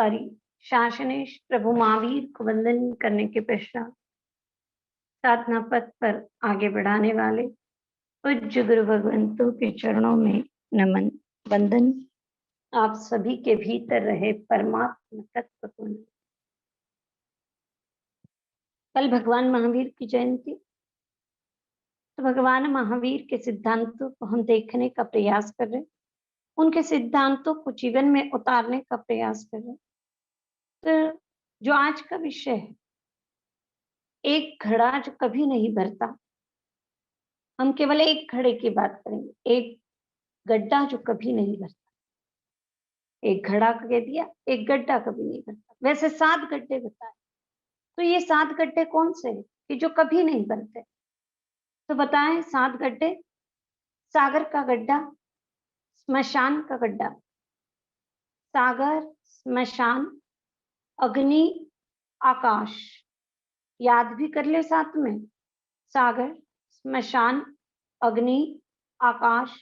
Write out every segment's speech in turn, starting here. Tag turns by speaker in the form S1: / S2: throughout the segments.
S1: सर्वोपकारी शासनेश प्रभु महावीर को वंदन करने के पश्चात साधना पथ पर आगे बढ़ाने वाले पूज्य गुरु भगवंतों के चरणों में नमन वंदन। आप सभी के भीतर रहे परमात्मा तत्व को। कल भगवान महावीर की जयंती, तो भगवान महावीर के सिद्धांतों को हम देखने का प्रयास कर रहे, उनके सिद्धांतों को जीवन में उतारने का प्रयास कर रहे। तो जो आज का विषय है, एक घड़ा जो कभी नहीं भरता, हम केवल एक घड़े की बात करेंगे। एक गड्ढा जो कभी नहीं भरता, एक घड़ा कह दिया, एक गड्ढा कभी नहीं भरता। वैसे 7 गड्ढे बताए, तो ये 7 गड्ढे कौन से हैं कि जो कभी नहीं भरते? तो बताएं 7 गड्ढे। सागर का गड्ढा, स्मशान का गड्ढा, सागर, स्मशान, अग्नि, आकाश। याद भी कर ले साथ में, सागर, स्मशान, अग्नि, आकाश,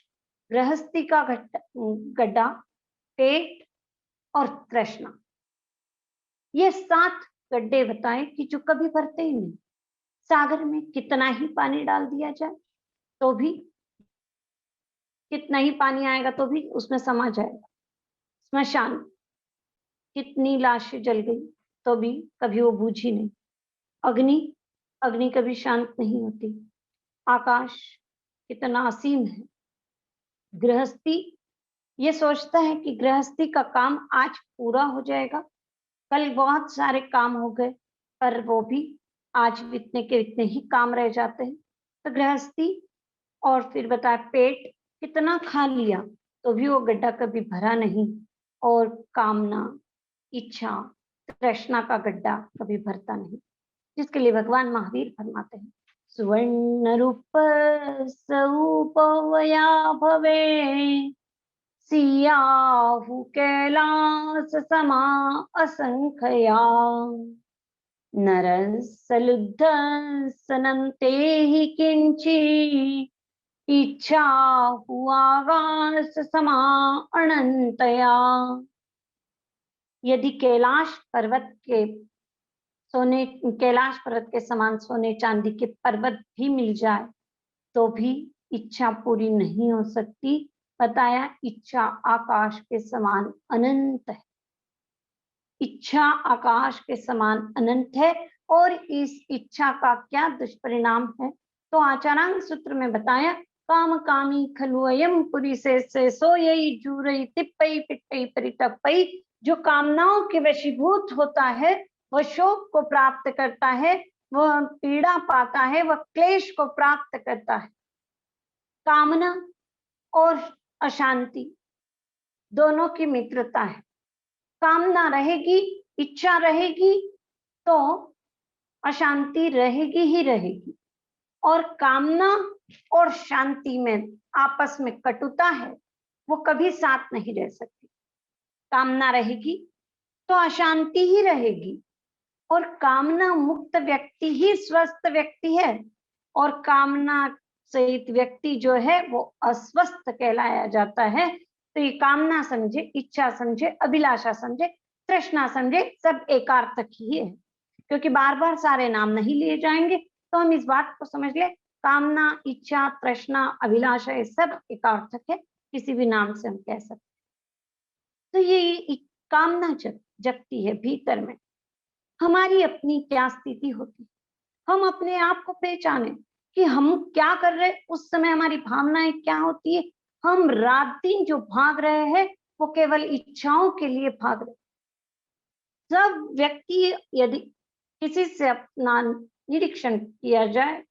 S1: गृहस्थी का गड्ढा, पेट और तृष्णा। ये 7 गड्ढे बताए कि जो कभी भरते ही नहीं। सागर में कितना ही पानी डाल दिया जाए तो भी, कितना ही पानी आएगा तो भी उसमें समा जाएगा। स्मशान, कितनी लाशें जल गई तो भी कभी वो बूझी नहीं। अग्नि, अग्नि कभी शांत नहीं होती। आकाश कितना असीम है। गृहस्थी, ये सोचता है कि गृहस्थी का काम आज पूरा हो जाएगा, कल बहुत सारे काम हो गए, पर वो भी आज इतने के इतने ही काम रह जाते हैं। तो गृहस्थी, और फिर बताए पेट, कितना खा लिया तो भी वो गड्ढा कभी भरा नहीं। और कामना, इच्छा, तृष्णा का गड्ढा कभी भरता नहीं, जिसके लिए भगवान महावीर फरमाते हैं, सुवर्ण रूप सऊपवया भवे, सियाहु कैलास समा असंख्या, नर सलुद्ध सनंते ही किंची, इच्छा हुआगास समा अनंतया। यदि कैलाश पर्वत के समान सोने चांदी के पर्वत भी मिल जाए तो भी इच्छा पूरी नहीं हो सकती। बताया, इच्छा आकाश के समान अनंत है। इच्छा आकाश के समान अनंत है। और इस इच्छा का क्या दुष्परिणाम है? तो आचारांग सूत्र में बताया, काम कामी खलु अयम पुरी से सो यही जूरई तिप्पई पिट्टई परितप्पई। जो कामनाओं के वशीभूत होता है वह शोक को प्राप्त करता है, वह पीड़ा पाता है, वह क्लेश को प्राप्त करता है। कामना और अशांति दोनों की मित्रता है। कामना रहेगी, इच्छा रहेगी तो अशांति रहेगी ही रहेगी। और कामना और शांति में आपस में कटुता है, वो कभी साथ नहीं रह सकती। कामना रहेगी तो अशांति ही रहेगी। और कामना मुक्त व्यक्ति ही स्वस्थ व्यक्ति है, और कामना सहित व्यक्ति जो है वो अस्वस्थ कहलाया जाता है। तो ये कामना समझे, इच्छा समझे, अभिलाषा समझे, तृष्णा समझे, सब एकार्थक ही है। क्योंकि बार बार सारे नाम नहीं लिए जाएंगे, तो हम इस बात को समझ ले, कामना, इच्छा, तृष्णा, अभिलाषा, ये सब एकार्थक है, किसी भी नाम से हम कह सकते। तो ये कामना जगती है भीतर में। हमारी अपनी क्या स्थिति होती, हम अपने आप को पहचाने कि हम क्या कर रहे, उस समय हमारी भावनाएं क्या होती है। हम रात दिन जो भाग रहे हैं वो केवल इच्छाओं के लिए भाग रहे। सब व्यक्ति, यदि किसी से अपना निरीक्षण किया जाए,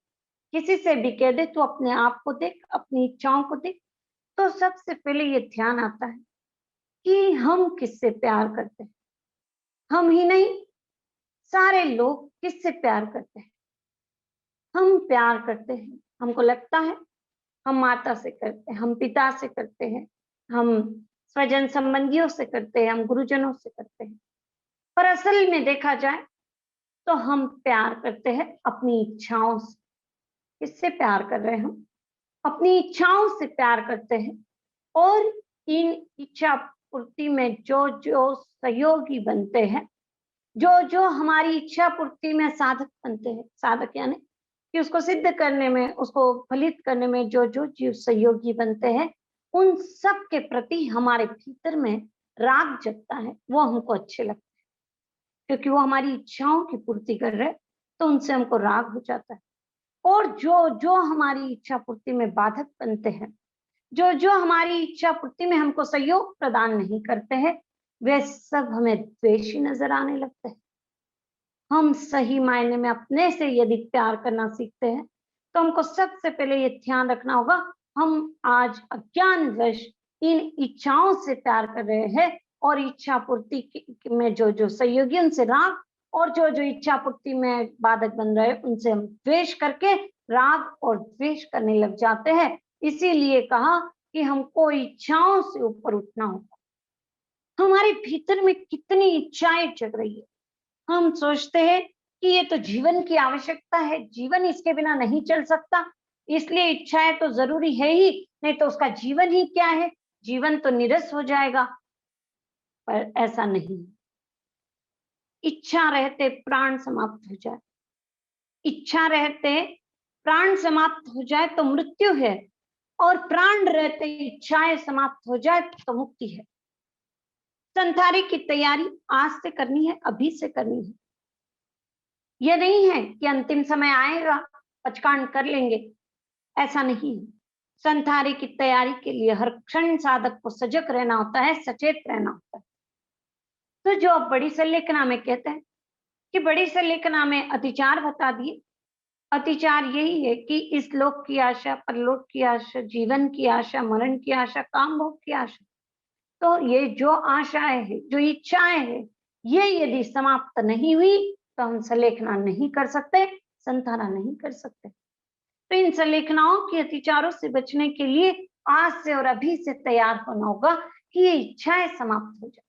S1: किसी से भी कह दे तो अपने आप को देख, अपनी इच्छाओं को देख, तो सबसे पहले ये ध्यान आता है कि हम किससे प्यार करते हैं। हम ही नहीं, सारे लोग किससे प्यार करते हैं। हम प्यार करते हैं, हमको लगता है हम माता से करते हैं, हम पिता से करते हैं, हम स्वजन संबंधियों से करते हैं, हम गुरुजनों से करते हैं। पर असल में देखा जाए तो हम प्यार करते हैं अपनी इच्छाओं से। किससे प्यार कर रहे हैं? हम अपनी इच्छाओं से प्यार करते हैं। और इन इच्छा पूर्ति में जो जो सहयोगी बनते हैं, जो जो हमारी इच्छा पूर्ति में साधक बनते हैं, साधक यानी कि उसको सिद्ध करने में, उसको फलित करने में जो जो जीव सहयोगी बनते हैं, उन सब के प्रति हमारे भीतर में राग जगता है, वो हमको अच्छे लगते हैं, क्योंकि वो हमारी इच्छाओं की पूर्ति कर रहे, तो उनसे हमको राग हो जाता है। और जो जो हमारी इच्छा पूर्ति में बाधक बनते हैं, जो जो हमारी इच्छा पूर्ति में हमको सहयोग प्रदान नहीं करते हैं, वे सब हमें द्वेषी नजर आने लगते हैं। हम सही मायने में अपने से यदि प्यार करना सीखते हैं, तो हमको सबसे पहले ये ध्यान रखना होगा, हम आज अज्ञानवश इन इच्छाओं से प्यार कर रहे हैं, और इच्छा पूर्ति में जो जो सहयोगी उनसे राग, और जो जो इच्छा पूर्ति में बाधक बन रहे हैं उनसे हम द्वेष करके राग और द्वेष करने लग जाते हैं। इसीलिए कहा कि हमको इच्छाओं से ऊपर उठना होगा। हमारे भीतर में कितनी इच्छाएं जग रही है, हम सोचते हैं कि ये तो जीवन की आवश्यकता है, जीवन इसके बिना नहीं चल सकता, इसलिए इच्छाएं तो जरूरी है ही, नहीं तो उसका जीवन ही क्या है, जीवन तो निरस हो जाएगा। पर ऐसा नहीं, इच्छा रहते प्राण समाप्त हो जाए, इच्छा रहते प्राण समाप्त हो जाए तो मृत्यु है, और प्राण रहते इच्छाएं समाप्त हो जाए तो मुक्ति है। संसारी की तैयारी आज से करनी है, अभी से करनी है। यह नहीं है कि अंतिम समय आएगा पचकांड कर लेंगे, ऐसा नहीं है। संसारी की तैयारी के लिए हर क्षण साधक को सजग रहना होता है, सचेत रहना होता है। तो जो अब बड़ी संलेखना में कहते हैं कि बड़ी संलेखना में अतिचार बता दिए। अतिचार यही है कि इस लोक की आशा, परलोक की आशा, जीवन की आशा, मरण की आशा, काम भोग की आशा, तो ये जो आशाएं हैं, जो इच्छाएं हैं, ये यदि समाप्त नहीं हुई तो हम संलेखना नहीं कर सकते, संताना नहीं कर सकते। तो इन संलेखनाओं के अतिचारों से बचने के लिए आज से और अभी से तैयार होना होगा कि ये इच्छाएं समाप्त हो जाए।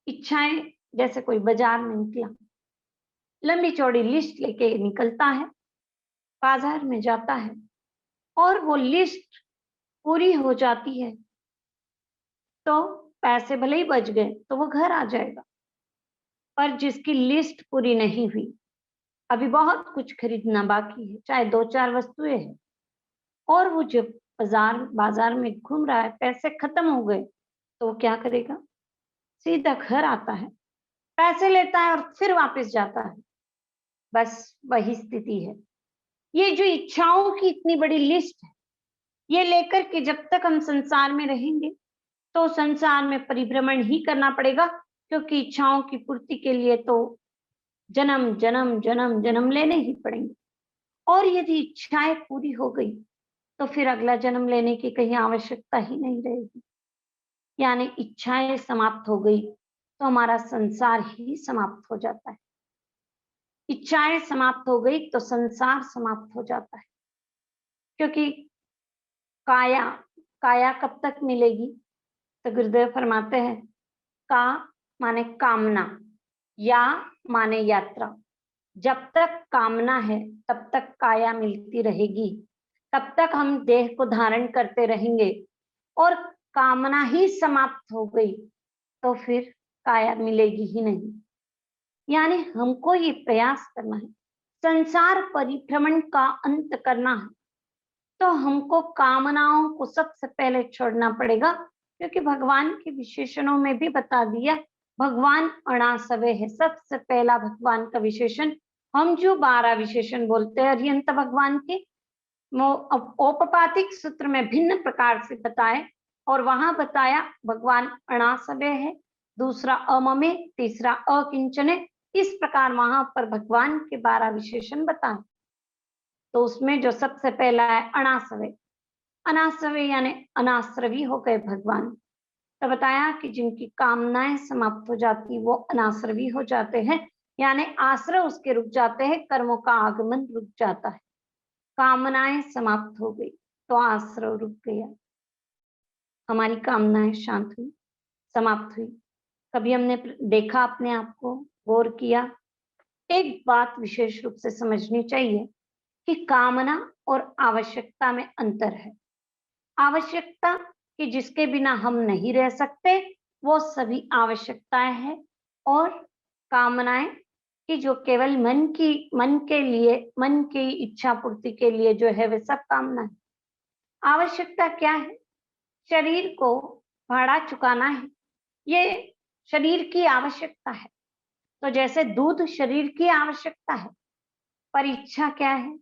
S1: इच्छाएं, जैसे कोई बाजार में निकला, लंबी चौड़ी लिस्ट लेके निकलता है, बाजार में जाता है, और वो लिस्ट पूरी हो जाती है, तो पैसे भले ही बच गए तो वो घर आ जाएगा। पर जिसकी लिस्ट पूरी नहीं हुई, अभी बहुत कुछ खरीदना बाकी है, चाहे 2-4 वस्तुएं हैं, और वो जब बाजार में घूम रहा है, पैसे खत्म हो गए, तो वो क्या करेगा? सीधा घर आता है, पैसे लेता है और फिर वापस जाता है। बस वही स्थिति है। ये जो इच्छाओं की इतनी बड़ी लिस्ट है, ये लेकर के जब तक हम संसार में रहेंगे, तो संसार में परिभ्रमण ही करना पड़ेगा, क्योंकि इच्छाओं की पूर्ति के लिए तो जन्म जन्म जन्म जन्म लेने ही पड़ेंगे। और यदि इच्छाएं पूरी हो गई, तो फिर अगला जन्म लेने की कहीं आवश्यकता ही नहीं रहेगी। यानी इच्छाएं समाप्त हो गई तो हमारा संसार ही समाप्त हो जाता है। इच्छाएं समाप्त हो गई तो संसार समाप्त हो जाता है, क्योंकि काया काया कब तक मिलेगी? तो गुरुदेव फरमाते हैं, का माने कामना, या माने यात्रा। जब तक कामना है तब तक काया मिलती रहेगी, तब तक हम देह को धारण करते रहेंगे, और कामना ही समाप्त हो गई तो फिर काया मिलेगी ही नहीं। यानी हमको ये प्रयास करना है, संसार परिभ्रमण का अंत करना है, तो हमको कामनाओं को सबसे पहले छोड़ना पड़ेगा, क्योंकि भगवान के विशेषणों में भी बता दिया, भगवान अणासवे है। सबसे पहला भगवान का विशेषण, हम जो 12 विशेषण बोलते हैं अर्यंत भगवान के, औपपातिक सूत्र में भिन्न प्रकार से बताए, और वहां बताया भगवान अणासवे है, दूसरा अममे, तीसरा अकिंचने, इस प्रकार वहां पर भगवान के 12 विशेषण बताए। तो उसमें जो सबसे पहला है अनासवे, अनासवे यानी अनाश्रवी हो गए भगवान। तो बताया कि जिनकी कामनाएं समाप्त हो जाती वो अनाश्रवी हो जाते हैं, यानी आश्रय उसके रुक जाते हैं, कर्मों का आगमन रुक जाता है। कामनाएं समाप्त हो गई तो आश्रय रुक गया, हमारी कामनाएं शांत हुई, समाप्त हुई। कभी हमने देखा अपने आप को, गौर किया? एक बात विशेष रूप से समझनी चाहिए कि कामना और आवश्यकता में अंतर है। आवश्यकता कि जिसके बिना हम नहीं रह सकते, वो सभी आवश्यकताएं हैं और कामनाएं कि जो केवल मन के लिए, मन की इच्छा पूर्ति के लिए जो है वे सब कामना है। आवश्यकता क्या है? शरीर को भाड़ा चुकाना है, ये शरीर की आवश्यकता है। तो जैसे दूध शरीर की आवश्यकता है, पर इच्छा क्या है?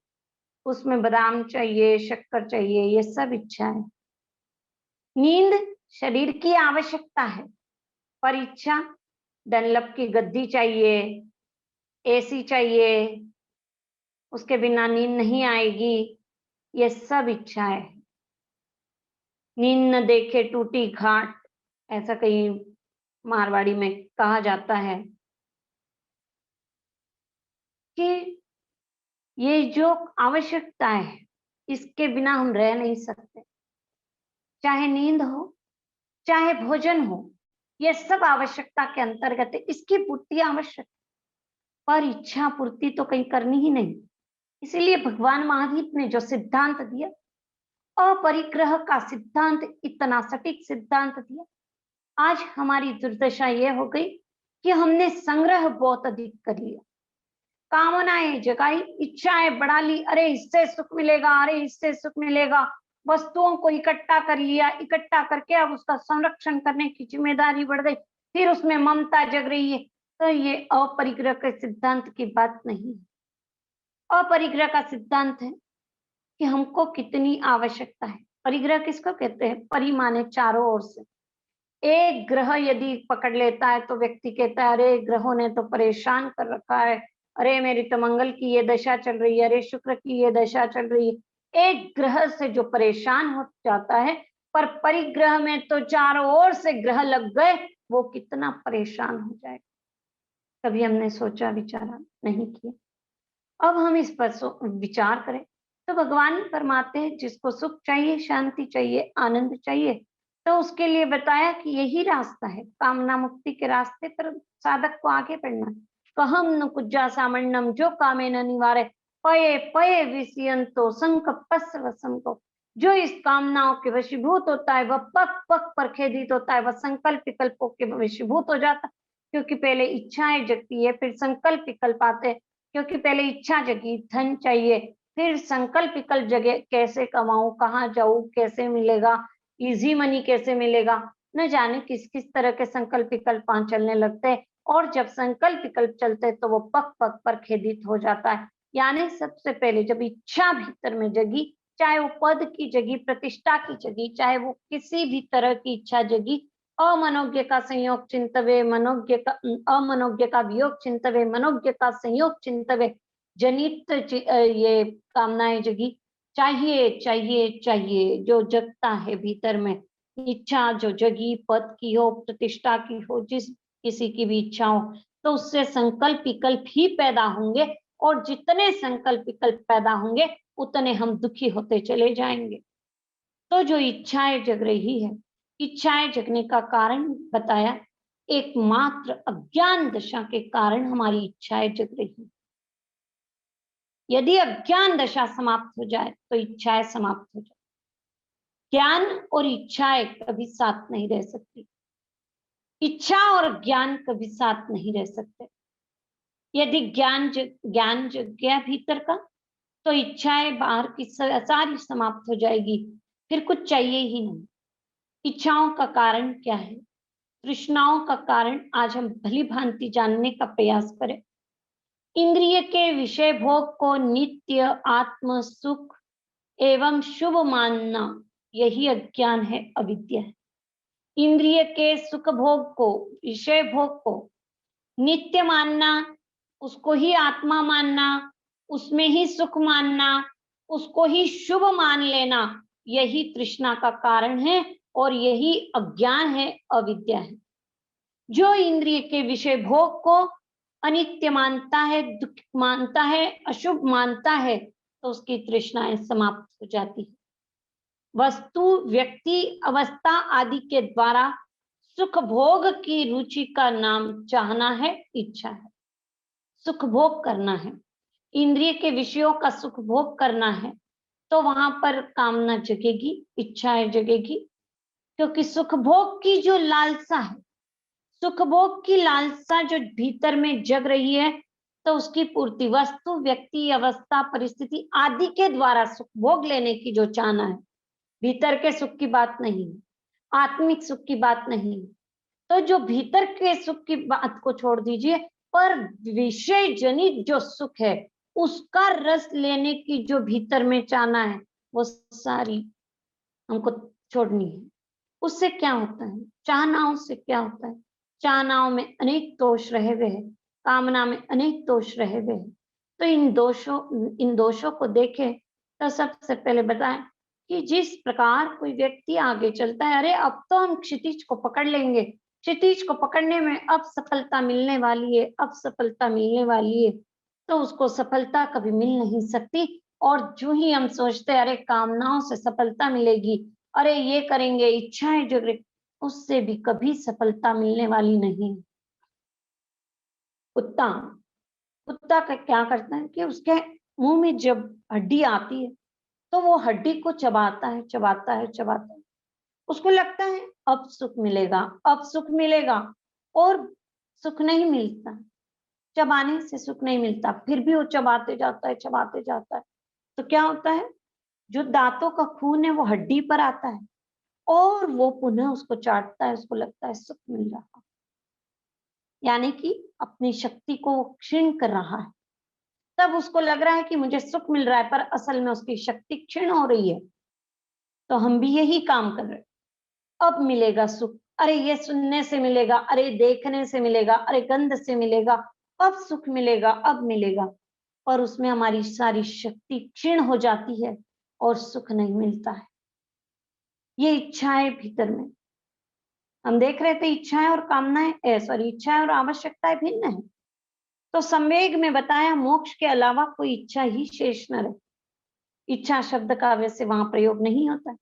S1: उसमें बादाम चाहिए, शक्कर चाहिए, ये सब इच्छा है। नींद शरीर की आवश्यकता है, पर इच्छा डनलप की गद्दी चाहिए, एसी चाहिए, उसके बिना नींद नहीं आएगी, ये सब इच्छाएं है। नींद न देखे टूटी घाट, ऐसा कहीं मारवाड़ी में कहा जाता है कि ये जो आवश्यकताएं है, इसके बिना हम रह नहीं सकते। चाहे नींद हो, चाहे भोजन हो, ये सब आवश्यकता के अंतर्गत है। इसकी पूर्ति आवश्यक, पर इच्छा पूर्ति तो कहीं करनी ही नहीं। इसीलिए भगवान महावीर ने जो सिद्धांत दिया, अपरिग्रह का सिद्धांत, इतना सटीक सिद्धांत दिया। आज हमारी दुर्दशा ये हो गई कि हमने संग्रह बहुत अधिक कर लिया, कामनाएं जगाई, इच्छाएं बढ़ा ली, अरे इससे सुख मिलेगा, अरे इससे सुख मिलेगा, वस्तुओं को इकट्ठा कर लिया, इकट्ठा करके अब उसका संरक्षण करने की जिम्मेदारी बढ़ गई, फिर उसमें ममता जग रही है। तो ये अपरिग्रह के सिद्धांत की बात नहीं है। अपरिग्रह का सिद्धांत है कि हमको कितनी आवश्यकता है। परिग्रह किसको कहते हैं? परि माने चारों ओर से। एक ग्रह यदि पकड़ लेता है तो व्यक्ति कहता है, अरे ग्रहों ने तो परेशान कर रखा है, अरे मेरी तो मंगल की ये दशा चल रही है, अरे शुक्र की ये दशा चल रही है। एक ग्रह से जो परेशान हो जाता है, पर परिग्रह में तो चारों ओर से ग्रह लग गए, वो कितना परेशान हो जाएगा। कभी हमने सोचा, विचारा नहीं किया। अब हम इस पर विचार करें तो भगवान फरमाते हैं जिसको सुख चाहिए, शांति चाहिए, आनंद चाहिए, तो उसके लिए बताया कि यही रास्ता है, कामना मुक्ति के रास्ते पर साधक को आगे बढ़ना। कहम न कुज्जा सामन्नम जो कामे न निवारे, पये पये विषयंतो संकल्पस्स वसम को। जो इस कामनाओं के वशीभूत होता है, वह पग पग पर खेदित होता है, वह संकल्प विकल्पों के वशीभूत हो जाता है। क्योंकि पहले इच्छाएं जगती है, फिर संकल्प विकल्प आते हैं। क्योंकि पहले इच्छा जगी, धन चाहिए, फिर संकल्प विकल्प जगे, कैसे कमाऊं, कहाँ जाऊं, कैसे मिलेगा, इजी मनी कैसे मिलेगा, न जाने किस किस तरह के संकल्प विकल्प चलने लगते हैं। और जब संकल्प विकल्प चलते तो वो पग पग पर खेदित हो जाता है। यानी सबसे पहले जब इच्छा भीतर में जगी, चाहे वो पद की जगी, प्रतिष्ठा की जगी, चाहे वो किसी भी तरह की इच्छा जगी, अमनोज्ञ का संयोग चिंतवे, मनोज्ञ का अमनोज्ञ का वियोग चिंतवे, मनोज्ञ का संयोग चिंतवे, जनित ये कामनाएं जगी। चाहिए चाहिए चाहिए, जो जगता है भीतर में, इच्छा जो जगी, पद की हो, प्रतिष्ठा की हो, जिस किसी की भी इच्छा हो, तो उससे संकल्प विकल्प ही पैदा होंगे। और जितने संकल्प विकल्प पैदा होंगे, उतने हम दुखी होते चले जाएंगे। तो जो इच्छाएं जग रही है, इच्छाएं जगने का कारण बताया, एकमात्र अज्ञान दशा के कारण हमारी इच्छाएं जग रही। यदि अज्ञान दशा समाप्त हो जाए तो इच्छाएं समाप्त हो जाए। ज्ञान और इच्छाएं कभी साथ नहीं रह सकती। इच्छा और ज्ञान कभी साथ नहीं रह सकते। यदि ज्ञान जग गया भीतर का, तो इच्छाएं बाहर की सारी समाप्त हो जाएगी, फिर कुछ चाहिए ही नहीं। इच्छाओं का कारण क्या है? तृष्णाओं का कारण आज हम भली भांति जानने का प्रयास करें। इंद्रिय के विषय भोग को नित्य आत्म सुख एवं शुभ मानना, यही अज्ञान है, अविद्या है। इंद्रिय के सुख भोग को, विषय भोग को नित्य मानना, उसको ही आत्मा मानना, उसमें ही सुख मानना, उसको ही शुभ मान लेना, यही तृष्णा का कारण है और यही अज्ञान है, अविद्या है। जो इंद्रिय के विषय भोग को अनित्य मानता है, दुख मानता है, अशुभ मानता है, तो उसकी तृष्णाएं समाप्त हो जाती है। वस्तु, व्यक्ति, अवस्था आदि के द्वारा सुख भोग की रुचि का नाम चाहना है, इच्छा है। सुख भोग करना है, इंद्रिय के विषयों का सुख भोग करना है, तो वहां पर कामना जगेगी, इच्छाएं जगेगी। क्योंकि सुख भोग की जो लालसा है, सुख भोग की लालसा जो भीतर में जग रही है, तो उसकी पूर्ति वस्तु, व्यक्ति, अवस्था, परिस्थिति आदि के द्वारा सुख भोग लेने की जो चाहना है, भीतर के सुख की बात नहीं, आत्मिक सुख की बात नहीं। तो जो भीतर के सुख की बात को छोड़ दीजिए, पर विषय जनित जो सुख है उसका रस लेने की जो भीतर में चाहना है, वो सारी हमको छोड़नी है। उससे क्या होता है, चाहनाओं से क्या होता है, चाहनाओं में अनेक दोष रहे हुए हैं, कामना में अनेक दोष रहे हुए हैं। तो इन दोषों को देखें तो सबसे पहले बताएं कि जिस प्रकार कोई व्यक्ति आगे चलता है, अरे अब तो हम क्षितिज को पकड़ लेंगे, क्षितिज को पकड़ने में अब सफलता मिलने वाली है, अब सफलता मिलने वाली है, तो उसको सफलता कभी मिल नहीं सकती। और जो ही हम सोचते हैं अरे कामनाओं से सफलता मिलेगी, अरे ये करेंगे, इच्छाएं जो, उससे भी कभी सफलता मिलने वाली नहीं। कुत्ता कुत्ता का क्या करता है कि उसके मुंह में जब हड्डी आती है तो वो हड्डी को चबाता है, चबाता है, चबाता है। उसको लगता है अब सुख मिलेगा, अब सुख मिलेगा, और सुख नहीं मिलता। चबाने से सुख नहीं मिलता, फिर भी वो चबाते जाता है, चबाते जाता है। तो क्या होता है, जो दांतों का खून है वो हड्डी पर आता है और वो पुनः उसको चाटता है, उसको लगता है सुख मिल रहा, यानी कि अपनी शक्ति को क्षीण कर रहा है। तब उसको लग रहा है कि मुझे सुख मिल रहा है, पर असल में उसकी शक्ति क्षीण हो रही है। तो हम भी यही काम कर रहे हैं, अब मिलेगा सुख, अरे ये सुनने से मिलेगा, अरे देखने से मिलेगा, अरे गंध से मिलेगा, अब सुख मिलेगा, अब मिलेगा। और उसमें हमारी सारी शक्ति क्षीण हो जाती है और सुख नहीं मिलता है। ये इच्छाएं भीतर में हम देख रहे थे, इच्छाएं और कामनाएं, सॉरी, इच्छाएं और आवश्यकताएं भिन्न है। तो संवेग में बताया मोक्ष के अलावा कोई इच्छा ही शेष न रहे। इच्छा शब्द का वैसे वहां प्रयोग नहीं होता है,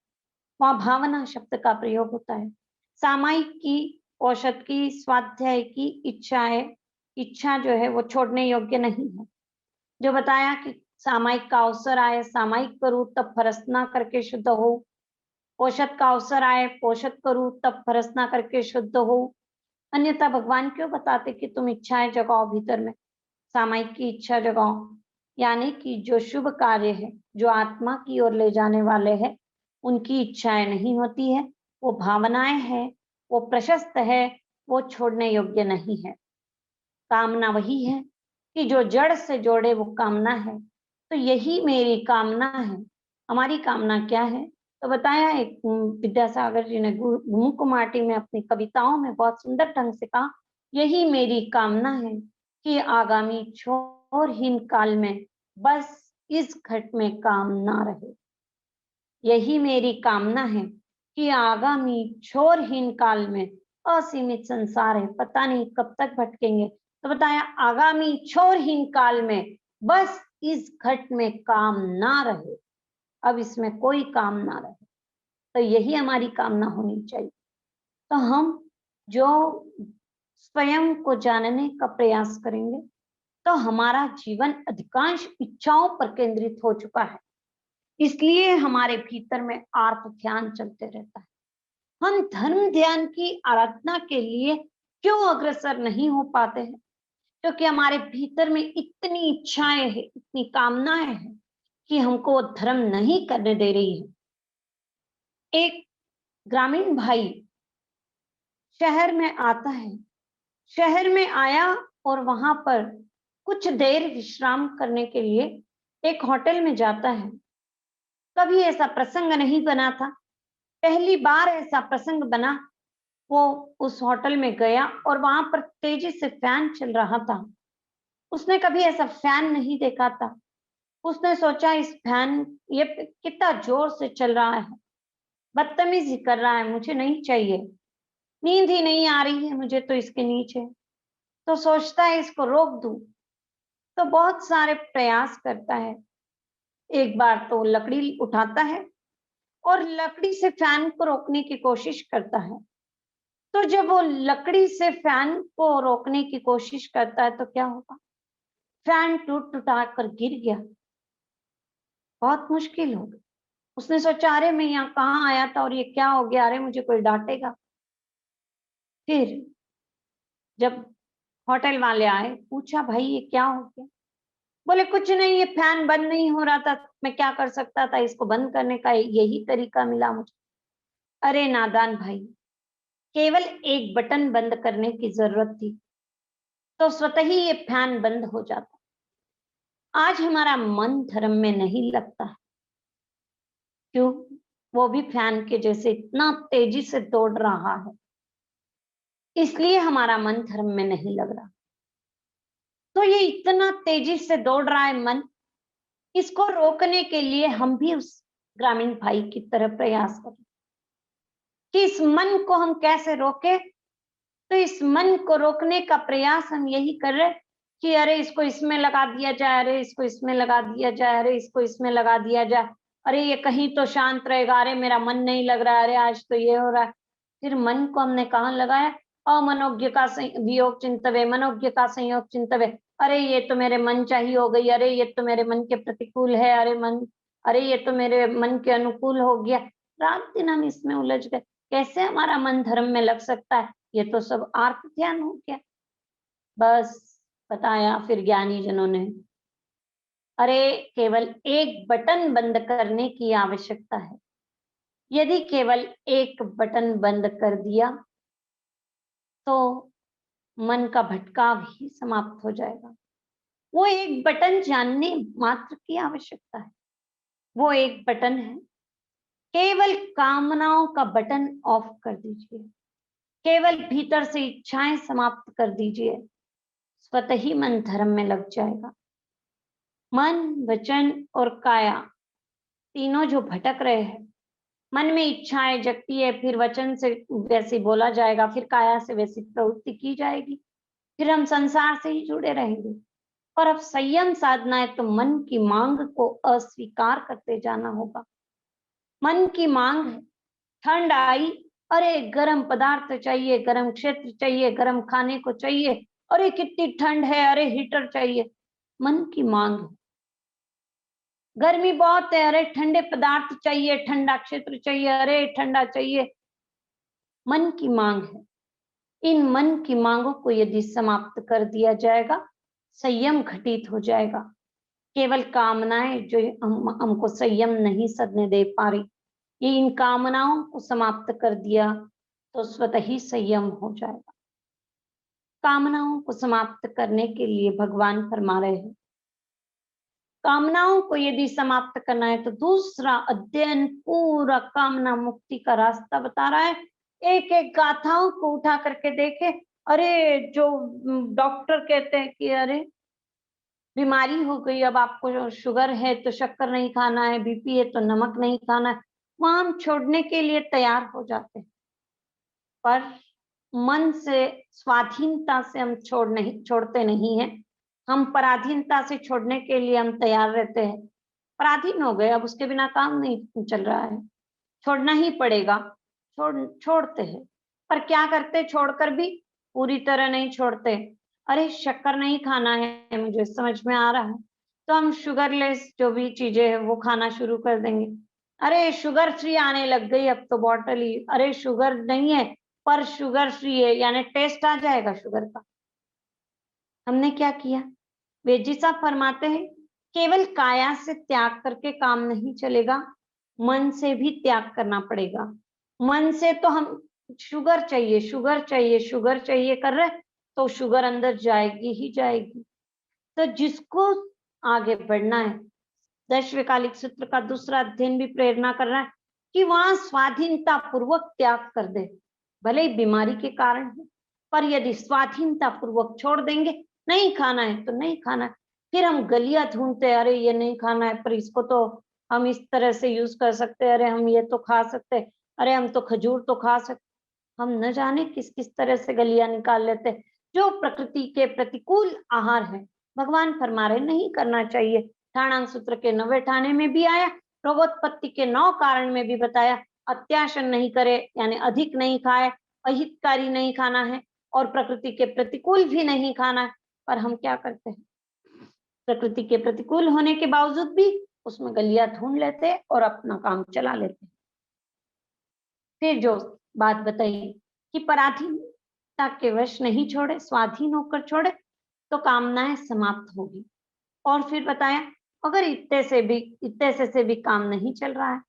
S1: वहां भावना शब्द का प्रयोग होता है। सामायिक की, औषध की, स्वाध्याय की इच्छाएं, इच्छा जो है वो छोड़ने योग्य नहीं है। जो बताया कि सामायिक का अवसर आए, सामायिक करूं तब फरसना करके शुद्ध हो, औषध का अवसर आए, औषध करूं तब फरसना करके शुद्ध हो। अन्यथा भगवान क्यों बताते कि तुम इच्छाएं जगाओ भीतर में, सामायिक की इच्छा जगाओ, यानी कि जो शुभ कार्य है, जो आत्मा की ओर ले जाने वाले हैं, उनकी इच्छाएं नहीं होती है, वो भावनाएं हैं, वो प्रशस्त है, वो छोड़ने योग्य नहीं है। कामना वही है कि जो जड़ से जोड़े, वो कामना है। तो यही मेरी कामना है। हमारी कामना क्या है, तो बताया एक विद्यासागर जी ने घुमु कुमाटी में अपनी कविताओं में बहुत सुंदर ढंग से कहा, यही मेरी कामना है कि आगामी छोरहीन काल में बस इस घट में काम ना रहे। यही मेरी कामना है कि आगामी छोरहीन काल में, असीमित संसार है, पता नहीं कब तक भटकेंगे, तो बताया आगामी छोरहीन काल में बस इस घट में काम ना रहे, अब इसमें कोई काम ना रहे। तो यही हमारी कामना होनी चाहिए। तो हम जो स्वयं को जानने का प्रयास करेंगे, तो हमारा जीवन अधिकांश इच्छाओं पर केंद्रित हो चुका है, इसलिए हमारे भीतर में आर्त ध्यान चलते रहता है। हम धर्म ध्यान की आराधना के लिए क्यों अग्रसर नहीं हो पाते हैं, क्योंकि हमारे भीतर में इतनी इच्छाएं हैं, इतनी कामनाएं हैं कि हमको वो धर्म नहीं करने दे रही है। एक ग्रामीण भाई शहर में आता है, शहर में आया और वहां पर कुछ देर विश्राम करने के लिए एक होटल में जाता है। कभी ऐसा प्रसंग नहीं बना था, पहली बार ऐसा प्रसंग बना। वो उस होटल में गया और वहां पर तेजी से फैन चल रहा था। उसने कभी ऐसा फैन नहीं देखा था। उसने सोचा इस फैन ये कितना जोर से चल रहा है, बदतमीजी कर रहा है, मुझे नहीं चाहिए, नींद ही नहीं आ रही है मुझे तो इसके नीचे। तो सोचता है इसको रोक दूं, तो बहुत सारे प्रयास करता है। एक बार तो लकड़ी उठाता है और लकड़ी से फैन को रोकने की कोशिश करता है। तो जब वो लकड़ी से फैन को रोकने की कोशिश करता है तो क्या होगा, फैन टूट टुटा कर गिर गया। बहुत मुश्किल हो गई। उसने सोचा अरे मैं यहाँ कहाँ आया था और ये क्या हो गया, अरे मुझे कोई डांटेगा। फिर जब होटल वाले आए, पूछा भाई ये क्या हो गया? बोले कुछ नहीं, ये फैन बंद नहीं हो रहा था, मैं क्या कर सकता था, इसको बंद करने का यही तरीका मिला मुझे। अरे नादान भाई, केवल एक बटन बंद करने की जरूरत थी तो स्वतः ही ये फैन बंद हो जाता। आज हमारा मन धर्म में नहीं लगता है। क्यों? वो भी फैन के जैसे इतना तेजी से दौड़ रहा है, इसलिए हमारा मन धर्म में नहीं लग रहा। तो ये इतना तेजी से दौड़ रहा है मन, इसको रोकने के लिए हम भी उस ग्रामीण भाई की तरह प्रयास करें कि इस मन को हम कैसे रोके। तो इस मन को रोकने का प्रयास हम यही कर रहे कि अरे इसको इसमें लगा दिया जाए, अरे इसको इसमें लगा दिया जाए, अरे इसको इसमें लगा दिया जाए, अरे ये कहीं तो शांत रहेगा, अरे मेरा मन नहीं लग रहा है, अरे आज तो ये हो रहा है। फिर मन को हमने कहाँ लगाया? अमनोज्ञ का वियोग चिंतवे, मनोज्ञ का संयोग चिंतवे। अरे ये तो मेरे मन चाहिए हो गई, अरे ये तो मेरे मन के प्रतिकूल है, अरे ये तो मेरे मन के अनुकूल हो गया। रात दिन हम इसमें उलझ गए। कैसे हमारा मन धर्म में लग सकता है? ये तो सब आर्त ध्यान हो गया। बस बताया फिर ज्ञानी जनों ने, अरे केवल एक बटन बंद करने की आवश्यकता है। यदि केवल एक बटन बंद कर दिया तो मन का भटकाव ही समाप्त हो जाएगा। वो एक बटन जानने मात्र की आवश्यकता है। वो एक बटन है, केवल कामनाओं का बटन ऑफ कर दीजिए, केवल भीतर से इच्छाएं समाप्त कर दीजिए, स्वतः ही मन धर्म में लग जाएगा। मन, वचन और काया तीनों जो भटक रहे हैं, मन में इच्छाएं जगती है, फिर वचन से वैसे बोला जाएगा, फिर काया से वैसी प्रवृत्ति की जाएगी, फिर हम संसार से ही जुड़े रहेंगे। और अब संयम साधना है तो मन की मांग को अस्वीकार करते जाना होगा। मन की मांग है, ठंड आई, अरे गर्म पदार्थ चाहिए, गर्म क्षेत्र चाहिए, गर्म खाने को चाहिए, अरे कितनी ठंड है, अरे हीटर चाहिए। मन की मांग है। गर्मी बहुत है, अरे ठंडे पदार्थ चाहिए, ठंडा क्षेत्र चाहिए, अरे ठंडा चाहिए। मन की मांग है। इन मन की मांगों को यदि समाप्त कर दिया जाएगा, संयम घटित हो जाएगा। केवल कामनाएं जो हमको संयम नहीं सधने दे पा रही, ये इन कामनाओं को समाप्त कर दिया तो स्वतः ही संयम हो जाएगा। कामनाओं को समाप्त करने के लिए भगवान फरमा रहे हैं, कामनाओं को यदि समाप्त करना है तो दूसरा अध्ययन पूरा कामना मुक्ति का रास्ता बता रहा है। एक एक गाथाओं को उठा करके देखे। अरे जो डॉक्टर कहते हैं कि अरे बीमारी हो गई, अब आपको शुगर है तो शक्कर नहीं खाना है, बीपी है तो नमक नहीं खाना है, वहां हम छोड़ने के लिए तैयार हो जाते हैं। पर मन से स्वाधीनता से हम छोड़ते नहीं है। हम पराधीनता से छोड़ने के लिए हम तैयार रहते हैं। पराधीन हो गए, अब उसके बिना काम नहीं चल रहा है, छोड़ना ही पड़ेगा। छोड़ते हैं, पर क्या करते? छोड़कर भी पूरी तरह नहीं छोड़ते। अरे शक्कर नहीं खाना है, मुझे समझ में आ रहा है, तो हम शुगरलेस जो भी चीजें है वो खाना शुरू कर देंगे। अरे शुगर फ्री आने लग गई अब तो बॉटल ही, अरे शुगर नहीं है पर शुगर फ्री है, यानी टेस्ट आ जाएगा शुगर का। हमने क्या किया? वे जी साहब फरमाते हैं, केवल काया से त्याग करके काम नहीं चलेगा, मन से भी त्याग करना पड़ेगा। मन से तो हम शुगर चाहिए, शुगर चाहिए, शुगर चाहिए कर रहे, तो शुगर अंदर जाएगी ही जाएगी। तो जिसको आगे बढ़ना है, दशविकालिक सूत्र का दूसरा अध्ययन भी प्रेरणा कर रहा है कि वहां स्वाधीनता पूर्वक त्याग कर दे, भले ही बीमारी के कारण है, पर यदि स्वाधीनता पूर्वक छोड़ देंगे, नहीं खाना है तो नहीं खाना है। फिर हम गलियां ढूंढते, अरे ये नहीं खाना है पर इसको तो हम इस तरह से यूज कर सकते हैं, अरे हम ये तो खा सकते, अरे हम तो खजूर तो खा सकते। हम न जाने किस किस तरह से गलियां निकाल लेते, जो प्रकृति के प्रतिकूल आहार है। भगवान फरमा रहे नहीं करना चाहिए। ठाणांग सूत्र के 9वें ठाणे में भी आया, रोगोत्पत्ति के 9 कारण में भी बताया, अत्याशन नहीं करे यानी अधिक नहीं खाए, अहितकारी नहीं खाना है और प्रकृति के प्रतिकूल भी नहीं खाना है। पर हम क्या करते हैं? प्रकृति के प्रतिकूल होने के बावजूद भी उसमें गलियां ढूंढ लेते और अपना काम चला लेते। फिर जो बात बताई कि पराधीनता के वश नहीं छोड़े, स्वाधीन होकर छोड़े तो कामनाएं समाप्त होगी। और फिर बताया अगर इतने से भी काम नहीं चल रहा है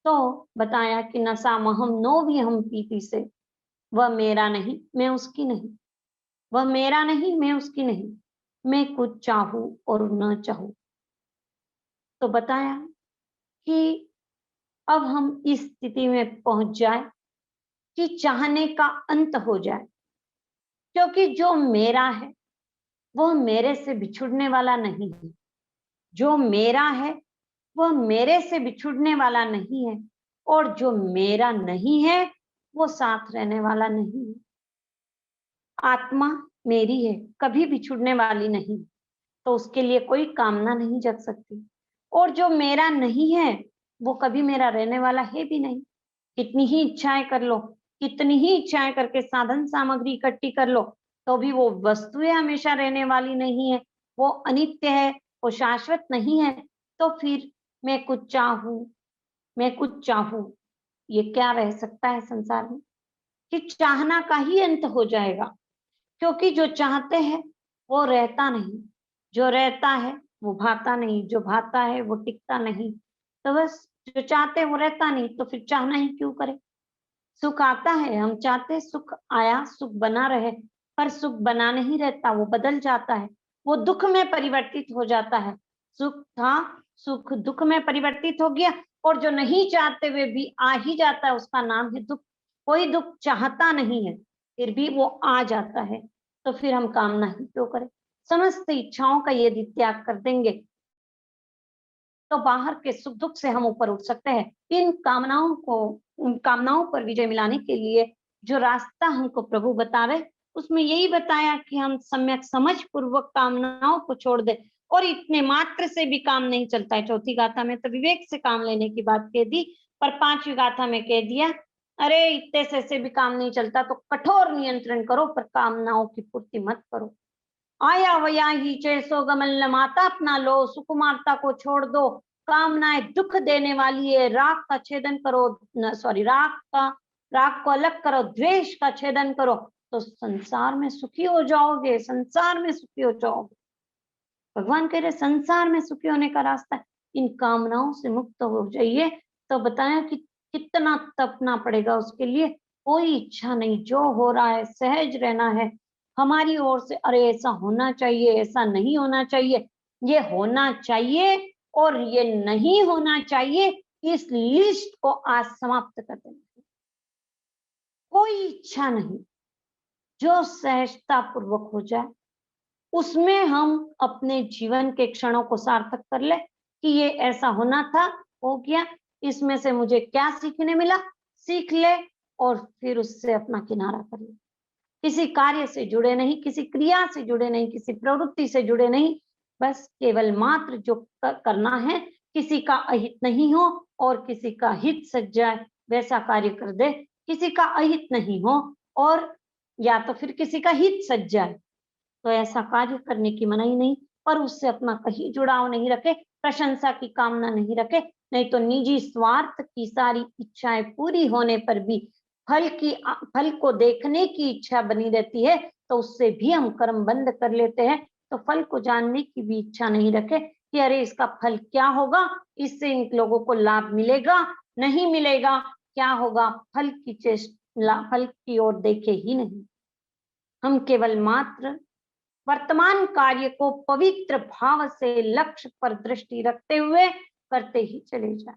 S1: तो बताया कि नशा महम नो भी हम पीती से, वह मेरा नहीं मैं उसकी नहीं, वह मेरा नहीं मैं उसकी नहीं, मैं कुछ चाहूं और न चाहूं। तो बताया कि अब हम इस स्थिति में पहुंच जाए कि चाहने का अंत हो जाए, क्योंकि जो मेरा है वह मेरे से बिछुड़ने वाला नहीं है, जो मेरा है वह मेरे से बिछुड़ने वाला नहीं है, और जो मेरा नहीं है वो साथ रहने वाला नहीं है। आत्मा मेरी है, कभी बिछुड़ने वाली नहीं, तो उसके लिए कोई कामना नहीं जग सकती। और जो मेरा नहीं है वो कभी मेरा रहने वाला है भी नहीं। कितनी ही इच्छाएं कर लो, कितनी ही इच्छाएं करके साधन सामग्री इकट्ठी कर लो, तो भी वो वस्तुएं हमेशा रहने वाली नहीं है, वो अनित्य है, वो शाश्वत नहीं है। तो फिर मैं कुछ चाहूं, मैं कुछ चाहूं, ये क्या रह सकता है संसार में? कि चाहना का ही अंत हो जाएगा, क्योंकि जो चाहते हैं वो रहता नहीं, जो रहता है वो भाता नहीं, जो भाता है वो टिकता नहीं। तो बस जो चाहते हैं वो रहता नहीं, तो फिर चाहना ही क्यों करे? सुख आता है, हम चाहते हैं सुख आया, सुख बना रहे, पर सुख बना नहीं रहता, वो बदल जाता है, वो दुख में परिवर्तित हो जाता है। सुख था, सुख दुख में परिवर्तित हो गया, और जो नहीं चाहते हुए भी आ ही जाता है उसका नाम है दुख। कोई दुख चाहता नहीं है फिर भी वो आ जाता है, तो फिर हम कामना ही क्यों करें? समस्त इच्छाओं का यदि त्याग कर देंगे तो बाहर के सुख दुख से हम ऊपर उठ सकते हैं। उन कामनाओं पर विजय मिलाने के लिए जो रास्ता हमको प्रभु बता रहे, उसमें यही बताया कि हम सम्यक समझ पूर्वक कामनाओं को छोड़ दे, और इतने मात्र से भी काम नहीं चलता है। चौथी गाथा में तो विवेक से काम लेने की बात कह दी, पर पांचवी गाथा में कह दिया अरे इतने से भी काम नहीं चलता तो कठोर नियंत्रण करो, पर कामनाओं की पूर्ति मत करो। आया वया ही चैसो गमल माता अपना लो, सुकुमारता को छोड़ दो, कामनाएं दुख देने वाली है, राग का छेदन करो, राग को अलग करो, द्वेष का छेदन करो, तो संसार में सुखी हो जाओगे, संसार में सुखी हो जाओगे। भगवान कह रहे संसार में सुखी होने का रास्ता है, इन कामनाओं से मुक्त हो जाइए। तो बताया कि कितना तपना पड़ेगा उसके लिए, कोई इच्छा नहीं, जो हो रहा है सहज रहना है हमारी ओर से। अरे ऐसा होना चाहिए, ऐसा नहीं होना चाहिए, ये होना चाहिए और ये नहीं होना चाहिए, इस लिस्ट को आज समाप्त कर देना। कोई इच्छा नहीं, जो सहजता पूर्वक हो जाए उसमें हम अपने जीवन के क्षणों को सार्थक कर ले कि ये ऐसा होना था, हो गया, इसमें से मुझे क्या सीखने मिला, सीख ले, और फिर उससे अपना किनारा कर ले। किसी कार्य से जुड़े नहीं, किसी क्रिया से जुड़े नहीं, किसी प्रवृत्ति से जुड़े नहीं, बस केवल मात्र जो करना है, किसी का अहित नहीं हो और किसी का हित सज जाए वैसा कार्य कर दे। किसी का अहित नहीं हो और या तो फिर किसी का हित सज जाए, तो ऐसा कार्य करने की मनाही नहीं, पर उससे अपना कहीं जुड़ाव नहीं रखे, प्रशंसा की कामना नहीं रखे, नहीं तो निजी स्वार्थ की सारी इच्छाएं पूरी होने पर भी फल को देखने की इच्छा बनी रहती है, तो उससे भी हम कर्म बंद कर लेते हैं। तो फल को जानने की भी इच्छा नहीं रखे कि अरे इसका फल क्या होगा, इससे इन लोगों को लाभ मिलेगा नहीं मिलेगा, क्या होगा, फल की ओर देखे ही नहीं। हम केवल मात्र वर्तमान कार्य को पवित्र भाव से लक्ष्य पर दृष्टि रखते हुए करते ही चले जाए।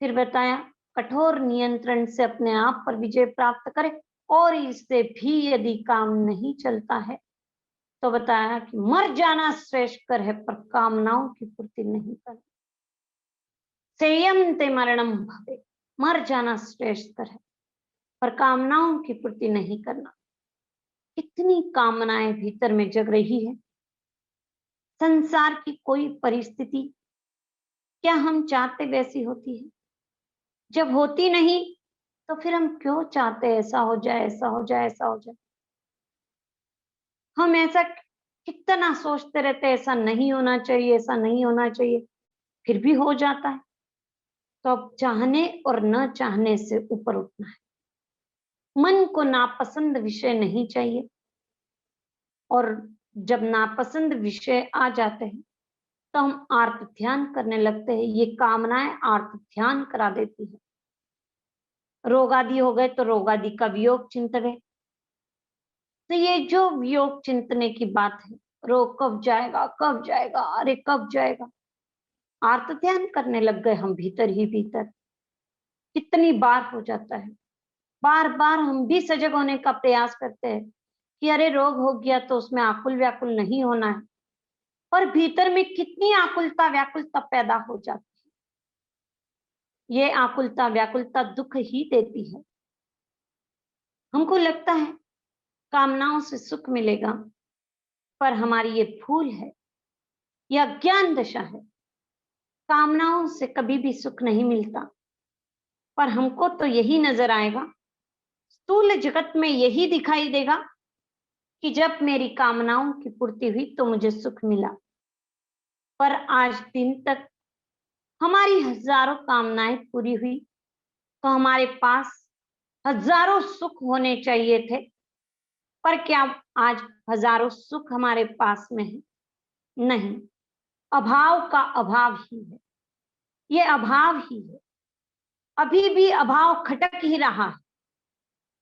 S1: फिर बताया कठोर नियंत्रण से अपने आप पर विजय प्राप्त करें, और इससे भी यदि काम नहीं चलता है तो बताया कि मर जाना श्रेष्ठकर है, पर कामनाओं की पूर्ति नहीं करना। संयम ते मरणम भवे, मर जाना श्रेष्ठकर है पर कामनाओं की पूर्ति नहीं करना। इतनी कामनाएं भीतर में जग रही है। संसार की कोई परिस्थिति क्या हम चाहते वैसी होती है? जब होती नहीं तो फिर हम क्यों चाहते ऐसा हो जाए, ऐसा हो जाए, ऐसा हो जाए? हम ऐसा कितना सोचते रहते, ऐसा नहीं होना चाहिए, ऐसा नहीं होना चाहिए। फिर भी हो जाता है। तो अब चाहने और न चाहने से ऊपर उठना है। मन को नापसंद विषय नहीं चाहिए, और जब नापसंद विषय आ जाते हैं तो हम आर्त ध्यान करने लगते हैं। ये कामनाएं आर्त ध्यान करा देती है। रोग आदि हो गए तो रोग आदि का वियोग चिंतन। तो ये जो वियोग चिंतने की बात है, रोग कब जाएगा कब जाएगा, अरे कब जाएगा, आर्त ध्यान करने लग गए हम भीतर ही भीतर। कितनी बार हो जाता है, बार बार हम भी सजग होने का प्रयास करते हैं कि अरे रोग हो गया तो उसमें आकुल व्याकुल नहीं होना है, पर भीतर में कितनी आकुलता व्याकुलता पैदा हो जाती है। ये आकुलता व्याकुलता दुख ही देती है। हमको लगता है कामनाओं से सुख मिलेगा, पर हमारी ये भूल है, यह ज्ञान दशा है। कामनाओं से कभी भी सुख नहीं मिलता, पर हमको तो यही नजर आएगा, स्थूल जगत में यही दिखाई देगा कि जब मेरी कामनाओं की पूर्ति हुई तो मुझे सुख मिला। पर आज दिन तक हमारी हजारों कामनाएं पूरी हुई तो हमारे पास हजारों सुख होने चाहिए थे, पर क्या आज हजारों सुख हमारे पास में है? नहीं, अभाव का अभाव ही है, ये अभाव ही है। अभी भी अभाव खटक ही रहा है।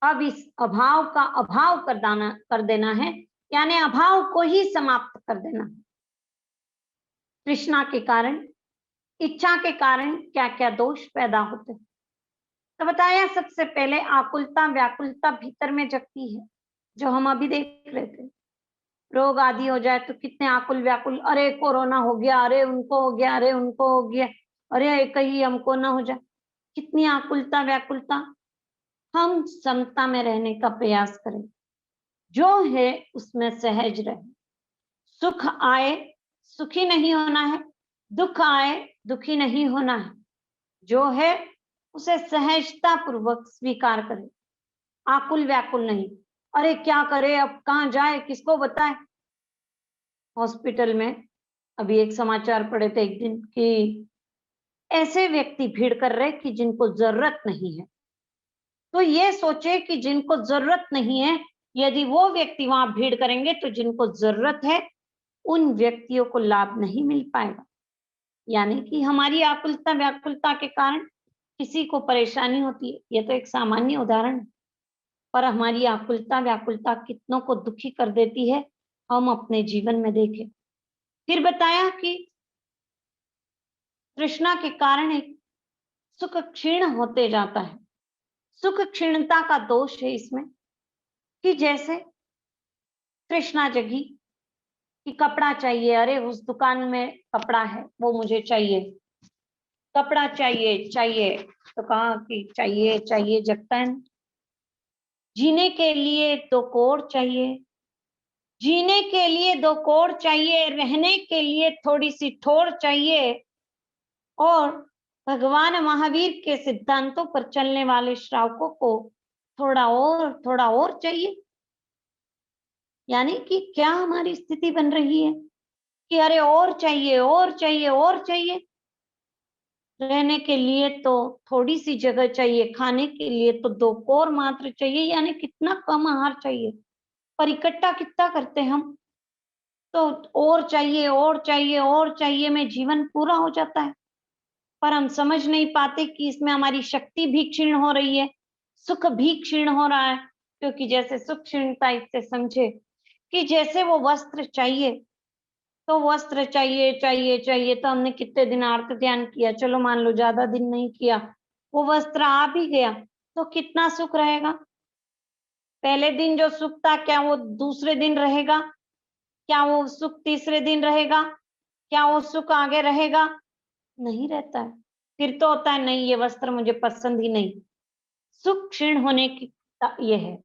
S1: अब इस अभाव का अभाव कर देना है, यानी अभाव को ही समाप्त कर देना है। तृष्णा के कारण, इच्छा के कारण क्या क्या दोष पैदा होते हैं। तो बताया सबसे पहले आकुलता व्याकुलता भीतर में जगती है, जो हम अभी देख रहे थे। रोग आदि हो जाए तो कितने आकुल व्याकुल, अरे कोरोना हो गया, अरे उनको हो गया, अरे उनको हो गया, अरे कहीं हमको ना हो जाए। कितनी आकुलता व्याकुलता। हम समता में रहने का प्रयास करें, जो है उसमें सहज रहे। सुख आए सुखी नहीं होना है, दुख आए दुखी नहीं होना है। जो है उसे सहजता पूर्वक स्वीकार करें, आकुल व्याकुल नहीं। अरे क्या करे, अब कहाँ जाए, किसको बताए। हॉस्पिटल में अभी एक समाचार पढ़े थे एक दिन कि ऐसे व्यक्ति भीड़ कर रहे कि जिनको जरूरत नहीं है। तो ये सोचे कि जिनको जरूरत नहीं है, यदि वो व्यक्ति वहां भीड़ करेंगे तो जिनको जरूरत है उन व्यक्तियों को लाभ नहीं मिल पाएगा। यानी कि हमारी आकुलता व्याकुलता के कारण किसी को परेशानी होती है, यह तो एक सामान्य उदाहरण है, पर हमारी आकुलता व्याकुलता कितनों को दुखी कर देती है, हम अपने जीवन में देखें। फिर बताया कि तृष्णा के कारण एक सुख क्षीण होते जाता है। सुख क्षीणता का दोष है इसमें कि जैसे तृष्णा जगी कि कपड़ा चाहिए, अरे उस दुकान में कपड़ा है वो मुझे चाहिए, कपड़ा चाहिए चाहिए, तो कहा कि चाहिए चाहिए जगता है। जीने के लिए दो कोर चाहिए, जीने के लिए दो कोर चाहिए, रहने के लिए थोड़ी सी ठोर चाहिए, और भगवान महावीर के सिद्धांतों पर चलने वाले श्रावकों को थोड़ा और चाहिए। यानी कि क्या हमारी स्थिति बन रही है कि अरे और चाहिए और चाहिए और चाहिए। रहने के लिए तो थोड़ी सी जगह चाहिए, खाने के लिए तो दो कोर मात्र चाहिए, यानी कितना कम आहार चाहिए, पर इकट्ठा कितना करते हम। तो और चाहिए और चाहिए और चाहिए में जीवन पूरा हो जाता है, पर हम समझ नहीं पाते कि इसमें हमारी शक्ति भी क्षीण हो रही है, सुख भी क्षीण हो रहा है। क्योंकि जैसे सुख क्षीणता इससे समझे कि जैसे वो वस्त्र चाहिए, तो वस्त्र चाहिए चाहिए चाहिए, तो हमने कितने दिन आर्त ध्यान किया, चलो मान लो ज्यादा दिन नहीं किया, वो वस्त्र आ भी गया तो कितना सुख रहेगा। पहले दिन जो सुख था क्या वो दूसरे दिन रहेगा? क्या वो सुख तीसरे दिन रहेगा? क्या वो सुख आगे रहेगा? नहीं रहता है। फिर तो होता है नहीं ये वस्त्र मुझे पसंद ही नहीं। सुख क्षीण होने की ये है,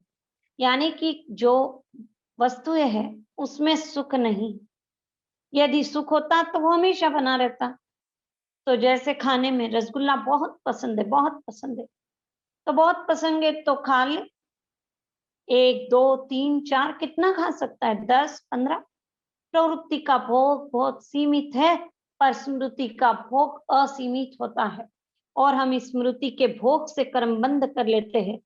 S1: यानी कि जो वस्तुएं है उसमें सुख नहीं। यदि सुख होता तो वो हमेशा बना रहता। तो जैसे खाने में रसगुल्ला बहुत पसंद है, बहुत पसंद है, तो बहुत पसंद है तो खा ले, 1 2 3 4 कितना खा सकता है, 10 15। प्रवृत्ति का भोग बहुत सीमित है, पर स्मृति का भोग असीमित होता है और हम स्मृति के भोग से कर्मबंध कर लेते हैं।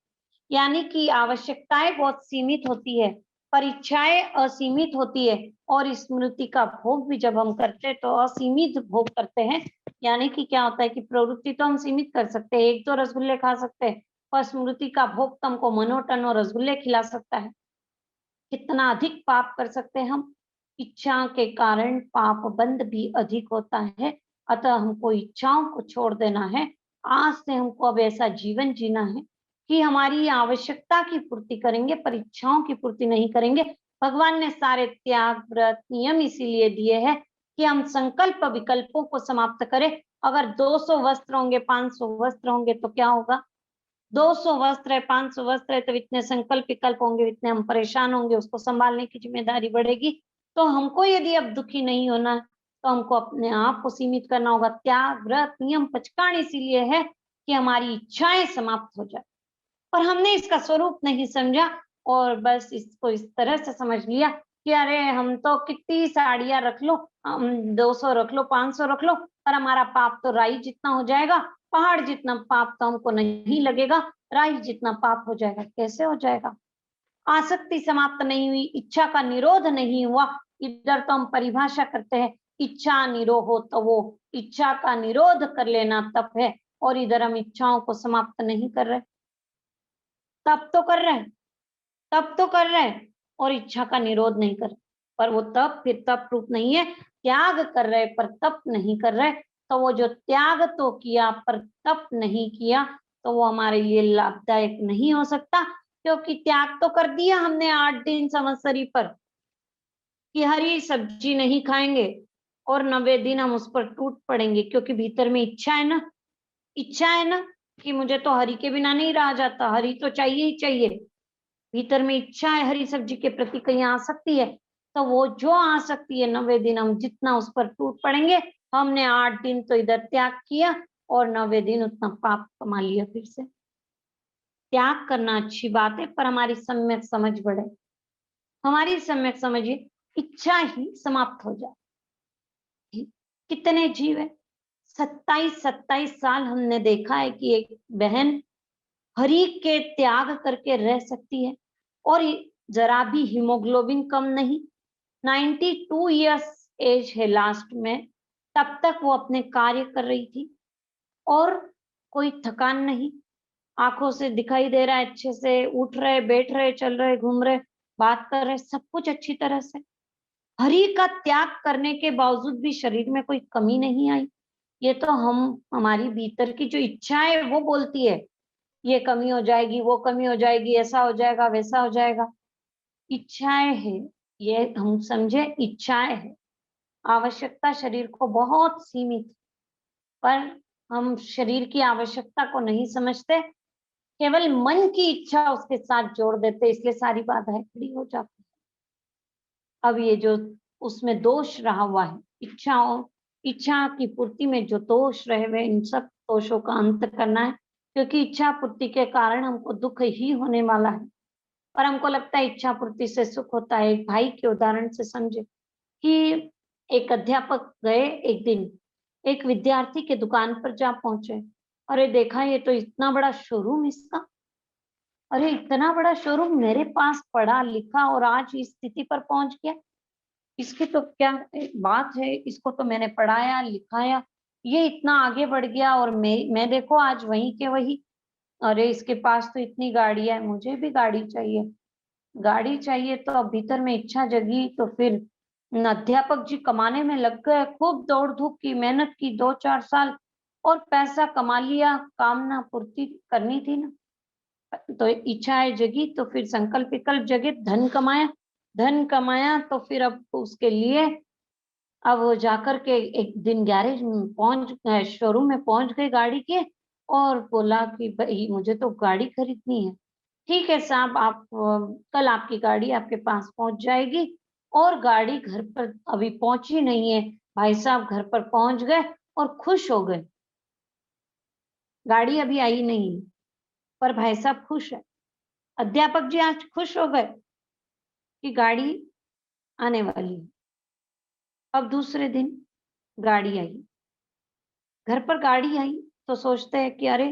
S1: यानी कि आवश्यकताएं बहुत सीमित होती है, पर इच्छाएं असीमित होती है और स्मृति का भोग भी जब हम करते हैं तो असीमित भोग करते हैं। यानी कि क्या होता है कि प्रवृत्ति तो हम सीमित कर सकते हैं, एक दो रसगुल्ले खा सकते हैं, पर स्मृति का भोग तो हमको मनोटन और रसगुल्ले खिला सकता है। कितना अधिक पाप कर सकते हैं हम। इच्छा के कारण पाप बंध भी अधिक होता है, अतः हमको इच्छाओं को छोड़ देना है। आज से हमको अब ऐसा जीवन जीना है कि हमारी आवश्यकता की पूर्ति करेंगे, पर इच्छाओं की पूर्ति नहीं करेंगे। भगवान ने सारे त्याग व्रत नियम इसीलिए दिए हैं कि हम संकल्प विकल्पों को समाप्त करें। अगर 200 वस्त्र होंगे, 500 वस्त्र होंगे तो क्या होगा? 200 वस्त्र है, 500 वस्त्र है, तो इतने संकल्प विकल्प होंगे, इतने हम परेशान होंगे, उसको संभालने की जिम्मेदारी बढ़ेगी। तो हमको यदि अब दुखी नहीं होना है तो हमको अपने आप को सीमित करना होगा। त्याग व्रत नियम पचकाण इसीलिए है कि हमारी इच्छाएं समाप्त हो जाए, पर हमने इसका स्वरूप नहीं समझा और बस इसको इस तरह से समझ लिया कि अरे हम तो कितनी साड़ियां रख लो, हम 200 रख लो, 500 रख लो, पर हमारा पाप तो राई जितना हो जाएगा। पहाड़ जितना पाप तो हमको नहीं लगेगा, राई जितना पाप हो जाएगा। कैसे हो जाएगा? आसक्ति समाप्त नहीं हुई, इच्छा का निरोध नहीं हुआ। इधर तो हम परिभाषा करते हैं इच्छा निरोहो तो वो इच्छा का निरोध कर लेना तप है, और इधर हम इच्छाओं को समाप्त नहीं कर रहे। तप तो कर रहे हैं, तप तो कर रहे हैं और इच्छा का निरोध नहीं कर रहे, पर वो तप फिर तप रूप नहीं है। त्याग कर रहे पर तप नहीं कर रहे, तो वो जो त्याग तो किया पर तप नहीं किया, तो वो हमारे लिए लाभदायक नहीं हो सकता। क्योंकि त्याग तो कर दिया हमने 8 दिन संवत्सरी पर कि हरी सब्जी नहीं खाएंगे, और 90 दिन हम उस पर टूट पड़ेंगे, क्योंकि भीतर में इच्छा है ना, इच्छा है ना कि मुझे तो हरी के बिना नहीं रहा जाता, हरी तो चाहिए ही चाहिए। भीतर में इच्छा है हरी सब्जी के प्रति, कहीं आसक्ति है, तो वो जो आसक्ति है 90 दिन हम जितना उस पर टूट पड़ेंगे। हमने 8 दिन तो इधर त्याग किया और 90 दिन उतना पाप कमा लिया फिर से। त्याग करना अच्छी बात है, पर हमारी सम्यक समझ बढ़े। हमारी सम्यक समझिए इच्छा ही समाप्त हो जाए। कितने जीव है, 27 साल हमने देखा है कि एक बहन हरि के त्याग करके रह सकती है, और जरा भी हीमोग्लोबिन कम नहीं। 92 इयर्स एज है लास्ट में, तब तक वो अपने कार्य कर रही थी और कोई थकान नहीं। आंखों से दिखाई दे रहा है, अच्छे से उठ रहे, बैठ रहे, चल रहे, घूम रहे, बात कर रहे, सब कुछ अच्छी तरह से। हरि का त्याग करने के बावजूद भी शरीर में कोई कमी नहीं आई। ये तो हम हमारी भीतर की जो इच्छा है वो बोलती है ये कमी हो जाएगी, वो कमी हो जाएगी, ऐसा हो जाएगा, वैसा हो जाएगा। इच्छाएं है, ये हम समझे इच्छाएं है। आवश्यकता शरीर को बहुत सीमित, पर हम शरीर की आवश्यकता को नहीं समझते, केवल मन की इच्छा उसके साथ जोड़ देते, इसलिए सारी बाधाएं खड़ी हो जाती है। अब ये जो उसमें दोष रहा हुआ है, इच्छा की पूर्ति में जो दोष रहे हुए, इन सब दोषों का अंत करना है, क्योंकि इच्छा पूर्ति के कारण हमको दुख ही होने वाला है। और हमको लगता है इच्छा पूर्ति से सुख होता है। एक भाई के उदाहरण से समझे कि एक अध्यापक गए एक दिन एक विद्यार्थी के दुकान पर जा पहुंचे। अरे देखा, ये तो इतना बड़ा शोरूम इसका, अरे इतना बड़ा शोरूम मेरे पास पढ़ा लिखा और आज इस स्थिति पर पहुंच गया। इसकी तो क्या बात है, इसको तो मैंने पढ़ाया लिखाया, ये इतना आगे बढ़ गया और मैं देखो आज वहीं के वही। अरे इसके पास तो इतनी गाड़ियां है, मुझे भी गाड़ी चाहिए। गाड़ी चाहिए तो अब भीतर में इच्छा जगी, तो फिर अध्यापक जी कमाने में लग गए, खूब दौड़ धूप की, मेहनत की 2-4 साल और पैसा कमा लिया। कामना पूर्ति करनी थी ना, तो इच्छाएं जगी, तो फिर संकल्प विकल्प जगे, धन कमाया। धन कमाया तो फिर अब उसके लिए अब वो जाकर के एक दिन गैरेज में पहुंच गए, शोरूम में पहुंच गए गाड़ी के, और बोला कि भाई मुझे तो गाड़ी खरीदनी है। ठीक है साहब, आप कल आपकी गाड़ी आपके पास पहुंच जाएगी। और गाड़ी घर पर अभी पहुंची नहीं है, भाई साहब घर पर पहुंच गए और खुश हो गए। गाड़ी अभी आई नहीं, पर भाई साहब खुश है। अध्यापक जी आज खुश हो गए कि गाड़ी आने वाली है। अब दूसरे दिन गाड़ी आई। घर पर गाड़ी आई तो सोचते हैं कि अरे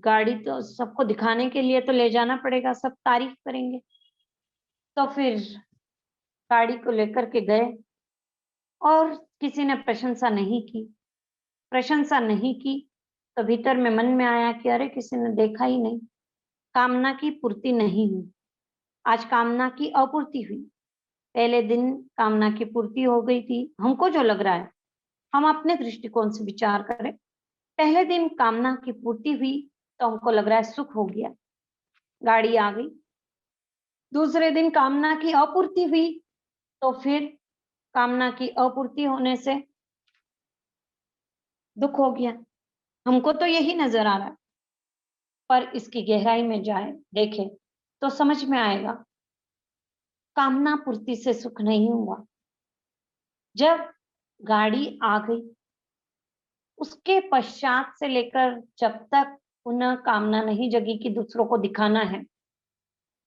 S1: गाड़ी तो सबको दिखाने के लिए तो ले जाना पड़ेगा, सब तारीफ करेंगे। तो फिर गाड़ी को लेकर के गए और किसी ने प्रशंसा नहीं की। प्रशंसा नहीं की तो भीतर में मन में आया कि अरे किसी ने देखा ही नहीं, कामना की पूर्ति नहीं हुई। आज कामना की अपूर्ति हुई। पहले दिन कामना की पूर्ति हो गई थी। हमको जो लग रहा है, हम अपने दृष्टिकोण से विचार करें। पहले दिन कामना की पूर्ति हुई तो हमको लग रहा है सुख हो गया, गाड़ी आ गई। दूसरे दिन कामना की अपूर्ति हुई तो फिर कामना की अपूर्ति होने से दुख हो गया। हमको तो यही नजर आ रहा है, पर इसकी गहराई में जाए देखें तो समझ में आएगा कामना पूर्ति से सुख नहीं हुआ। जब गाड़ी आ गई उसके पश्चात से लेकर जब तक पुनः कामना नहीं जगी कि दूसरों को दिखाना है,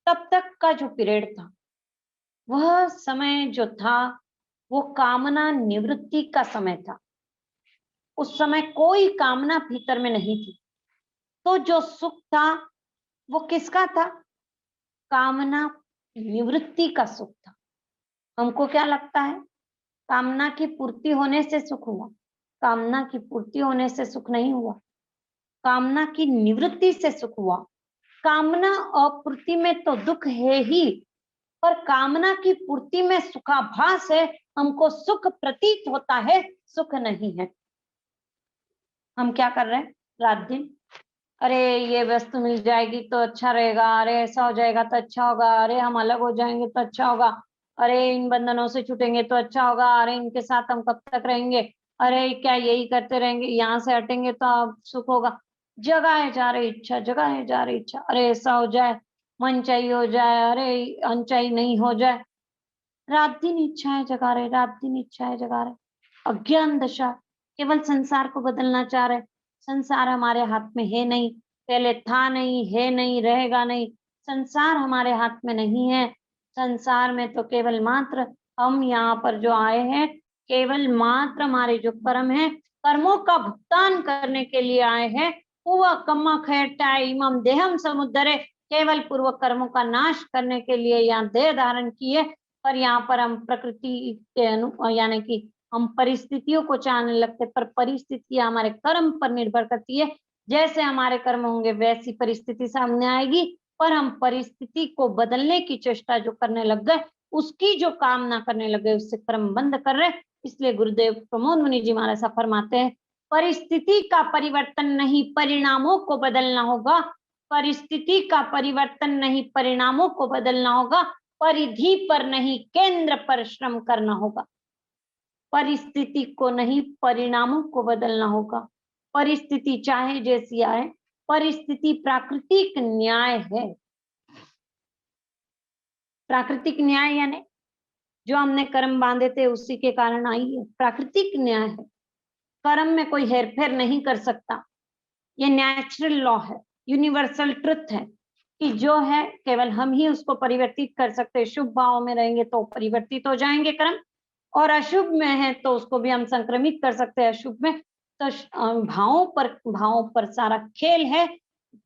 S1: तब तक का जो पीरियड था, वह समय जो था वो कामना निवृत्ति का समय था। उस समय कोई कामना भीतर में नहीं थी। तो जो सुख था वो किसका था? कामना निवृत्ति का सुख था। हमको क्या लगता है? कामना की पूर्ति होने से सुख हुआ। कामना की पूर्ति होने से सुख नहीं हुआ, कामना की निवृत्ति से सुख हुआ। कामना अपूर्ति में तो दुख है ही, पर कामना की पूर्ति में सुखाभास है। हमको सुख प्रतीत होता है, सुख नहीं है। हम क्या कर रहे हैं रात दिन? अरे ये वस्तु मिल जाएगी तो अच्छा रहेगा, अरे ऐसा हो जाएगा तो अच्छा होगा, अरे हम अलग हो जाएंगे तो अच्छा होगा, अरे इन बंधनों से छूटेंगे तो अच्छा होगा, अरे इनके साथ हम कब तक रहेंगे, अरे क्या यही करते रहेंगे, यहाँ से हटेंगे तो अब सुख होगा। जगाए जा रही इच्छा, जगाए जा रही इच्छा, अरे ऐसा हो जाए, मन चाहिए हो जाए, अरे अनचाही नहीं हो जाए। रात दिन इच्छाएं जगा रहे, रात दिन इच्छाएं जगा रहे। अज्ञान दशा, केवल संसार को बदलना चाह रहे। संसार हमारे हाथ में है नहीं, पहले था नहीं, है नहीं, रहेगा नहीं। संसार हमारे हाथ में नहीं है। संसार में तो केवल मात्र हम यहाँ पर जो आए हैं, केवल मात्र हमारे जो कर्म है, कर्मों का भुगतान करने के लिए आए हैं। पूर्व कर्म खैटाय इमं देहम समुद्धरे, केवल पूर्व कर्मों का नाश करने के लिए यहाँ देह धारण किए। पर यहाँ पर हम प्रकृति के यानी कि हम परिस्थितियों को चाहने लगते, पर परिस्थितियां हमारे कर्म पर निर्भर करती है। जैसे हमारे कर्म होंगे वैसी परिस्थिति सामने आएगी, पर हम परिस्थिति को बदलने की चेष्टा जो करने लग गए, उसकी जो कामना करने लग गए, उससे कर्म बंद कर रहे। इसलिए गुरुदेव प्रमोद मुनि जी महाराज फरमाते हैं, परिस्थिति का परिवर्तन नहीं, परिणामों को बदलना होगा। परिस्थिति का परिवर्तन नहीं, परिणामों को बदलना होगा। परिधि पर नहीं, केंद्र पर श्रम करना होगा। परिस्थिति को नहीं, परिणामों को बदलना होगा। परिस्थिति चाहे जैसी आए, परिस्थिति प्राकृतिक न्याय है। प्राकृतिक न्याय यानी जो हमने कर्म बांधे थे उसी के कारण आई है, प्राकृतिक न्याय है। कर्म में कोई हेरफेर नहीं कर सकता। ये नेचुरल लॉ है, यूनिवर्सल ट्रुथ है कि जो है केवल हम ही उसको परिवर्तित कर सकते हैं। शुभ भाव में रहेंगे तो परिवर्तित हो जाएंगे कर्म, और अशुभ में है तो उसको भी हम संक्रमित कर सकते हैं अशुभ में। तो भावों पर सारा खेल है।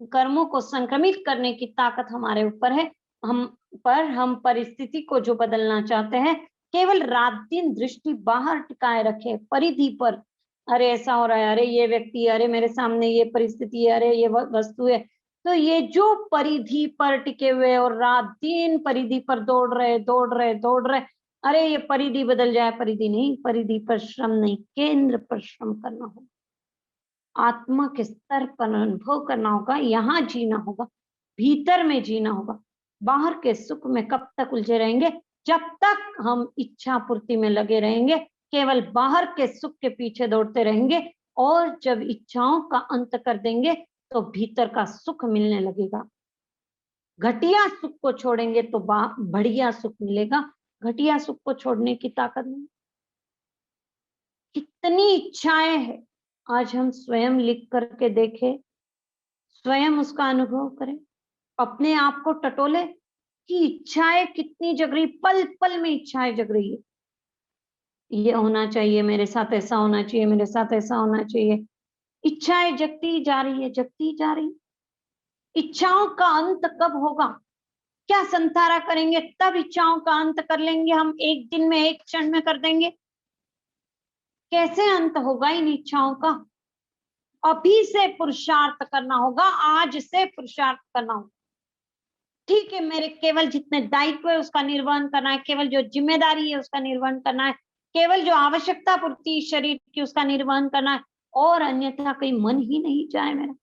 S1: कर्मों को संक्रमित करने की ताकत हमारे ऊपर है। हम परिस्थिति को जो बदलना चाहते हैं, केवल रात दिन दृष्टि बाहर टिकाए रखे, परिधि पर। अरे ऐसा हो रहा है, अरे ये व्यक्ति है, अरे मेरे सामने ये परिस्थिति है, अरे ये वस्तु है। तो ये जो परिधि पर टिके हुए और रात दिन परिधि पर दौड़ रहे, अरे ये परिधि बदल जाए, परिधि नहीं, परिधि पर श्रम नहीं, केंद्र पर श्रम करना होगा। आत्मा के स्तर पर अनुभव करना होगा, यहाँ जीना होगा, भीतर में जीना होगा। बाहर के सुख में कब तक उलझे रहेंगे? जब तक हम इच्छा पूर्ति में लगे रहेंगे, केवल बाहर के सुख के पीछे दौड़ते रहेंगे। और जब इच्छाओं का अंत कर देंगे तो भीतर का सुख मिलने लगेगा। घटिया सुख को छोड़ेंगे तो बढ़िया सुख मिलेगा। घटिया सुख को छोड़ने की ताकत नहीं। कितनी इच्छाएं हैं, आज हम स्वयं लिख करके देखें, स्वयं उसका अनुभव करें, अपने आप को टटोले कि इच्छाएं कितनी जग रही, पल पल में इच्छाएं जग रही है। ये होना चाहिए, मेरे साथ ऐसा होना चाहिए, मेरे साथ ऐसा होना चाहिए। इच्छाएं जगती जा रही है, जगती जा रही। इच्छाओं का अंत कब होगा? क्या संतारा करेंगे तब इच्छाओं का अंत कर लेंगे हम? एक दिन में, एक क्षण में कर देंगे? कैसे अंत होगा इन इच्छाओं का? अभी से पुरुषार्थ करना होगा, आज से पुरुषार्थ करना होगा। ठीक है, मेरे केवल जितने दायित्व है उसका निर्वहन करना है, केवल जो जिम्मेदारी है उसका निर्वहन करना है, केवल जो आवश्यकता पूर्ति शरीर की उसका निर्वहन करना है, और अन्यथा कहीं मन ही नहीं जाए मेरा।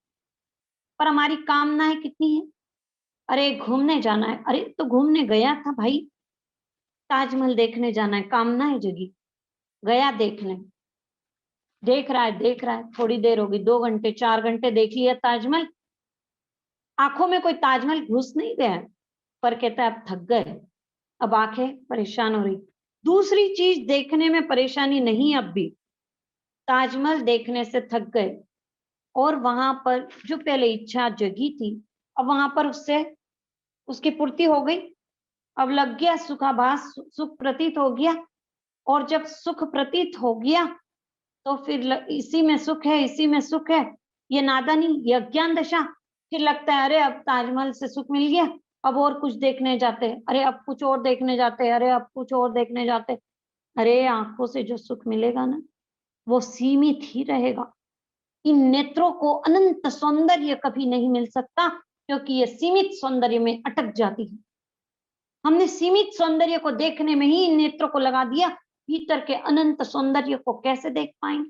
S1: पर हमारी कामनाएं कितनी है? अरे घूमने जाना है, अरे तो घूमने गया था भाई, ताजमहल देखने जाना है, कामनाएं जगी, गया देखने, देख रहा है, देख रहा है, थोड़ी देर होगी, 2 घंटे 4 घंटे देख लिया ताजमहल, आंखों में कोई ताजमहल घुस नहीं गया, पर कहता है अब थक गए, अब आंखें परेशान हो रही। दूसरी चीज देखने में परेशानी नहीं, अब भी ताजमहल देखने से थक गए, और वहां पर जो पहले इच्छा जगी थी, अब वहां पर उससे उसकी पूर्ति हो गई, अब लग गया सुखाभास, सुख प्रतीत हो गया। और जब सुख प्रतीत हो गया तो फिर इसी में सुख है, इसी में सुख है, ये नादानी, ये अज्ञान दशा। फिर लगता है अरे अब ताजमहल से सुख मिल गया, अब और कुछ देखने जाते हैं, अरे अब कुछ और देखने जाते हैं, अरे अब कुछ और देखने जाते। अरे आंखों से जो सुख मिलेगा ना, वो सीमित ही रहेगा। इन नेत्रों को अनंत सौंदर्य कभी नहीं मिल सकता, क्योंकि ये सीमित सौंदर्य में अटक जाती है। हमने सीमित सौंदर्य को देखने में ही इन नेत्रों को लगा दिया, भीतर के अनंत सौंदर्य को कैसे देख पाएंगे?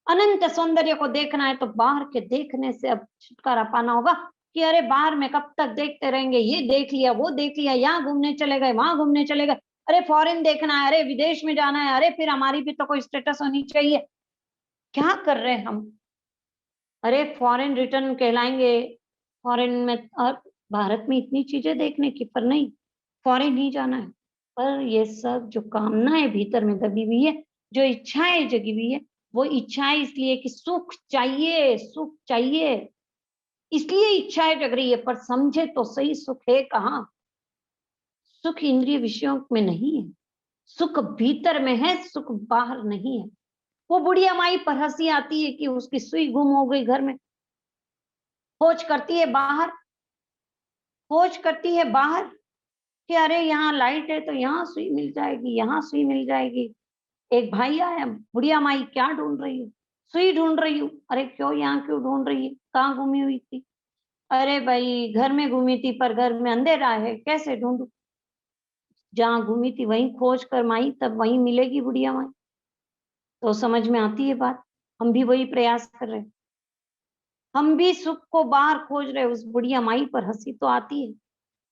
S1: अनंत सौंदर्य को देखना है तो बाहर के देखने से अब छुटकारा पाना होगा, कि अरे बाहर में कब तक देखते रहेंगे, ये देख लिया, वो देख लिया, यहाँ घूमने चले गए, वहां घूमने चले गए, अरे फॉरेन देखना है, अरे विदेश में जाना है, अरे फिर हमारी भी तो कोई स्टेटस होनी चाहिए। क्या कर रहे हैं हम? अरे फॉरेन रिटर्न कहलाएंगे, फॉरेन में, और भारत में इतनी चीजें देखने की, पर नहीं, फॉरेन ही जाना है। पर ये सब जो कामनाएं भीतर में दबी हुई है, जो इच्छाएं जगी हुई है, वो इच्छाएं इसलिए कि सुख चाहिए, सुख चाहिए, इसलिए इच्छाएं जग रही है। पर समझे तो सही, सुख है कहाँ? सुख इंद्रिय विषयों में नहीं है, सुख भीतर में है, सुख बाहर नहीं है। वो बुढ़िया माई पर हंसी आती है कि उसकी सुई गुम हो गई घर में, खोज करती है बाहर, खोज करती है बाहर, कि अरे यहाँ लाइट है तो यहाँ सुई मिल जाएगी, यहाँ सुई मिल जाएगी। एक भाई आया, बुढ़िया माई क्या ढूंढ रही हो? सुई ढूंढ रही हूँ। अरे क्यों, यहाँ क्यों ढूंढ रही है, कहाँ घूमी हुई थी? अरे भाई घर में घूमी थी, पर घर में अंधेरा है, कैसे ढूंढू? जहाँ घूमी थी वहीं खोज कर माई, तब वहीं मिलेगी बुढ़िया माई। तो समझ में आती है बात। हम भी वही प्रयास कर रहे हैं, हम भी सुख को बाहर खोज रहे, उस बुढ़िया माई पर हंसी तो आती है,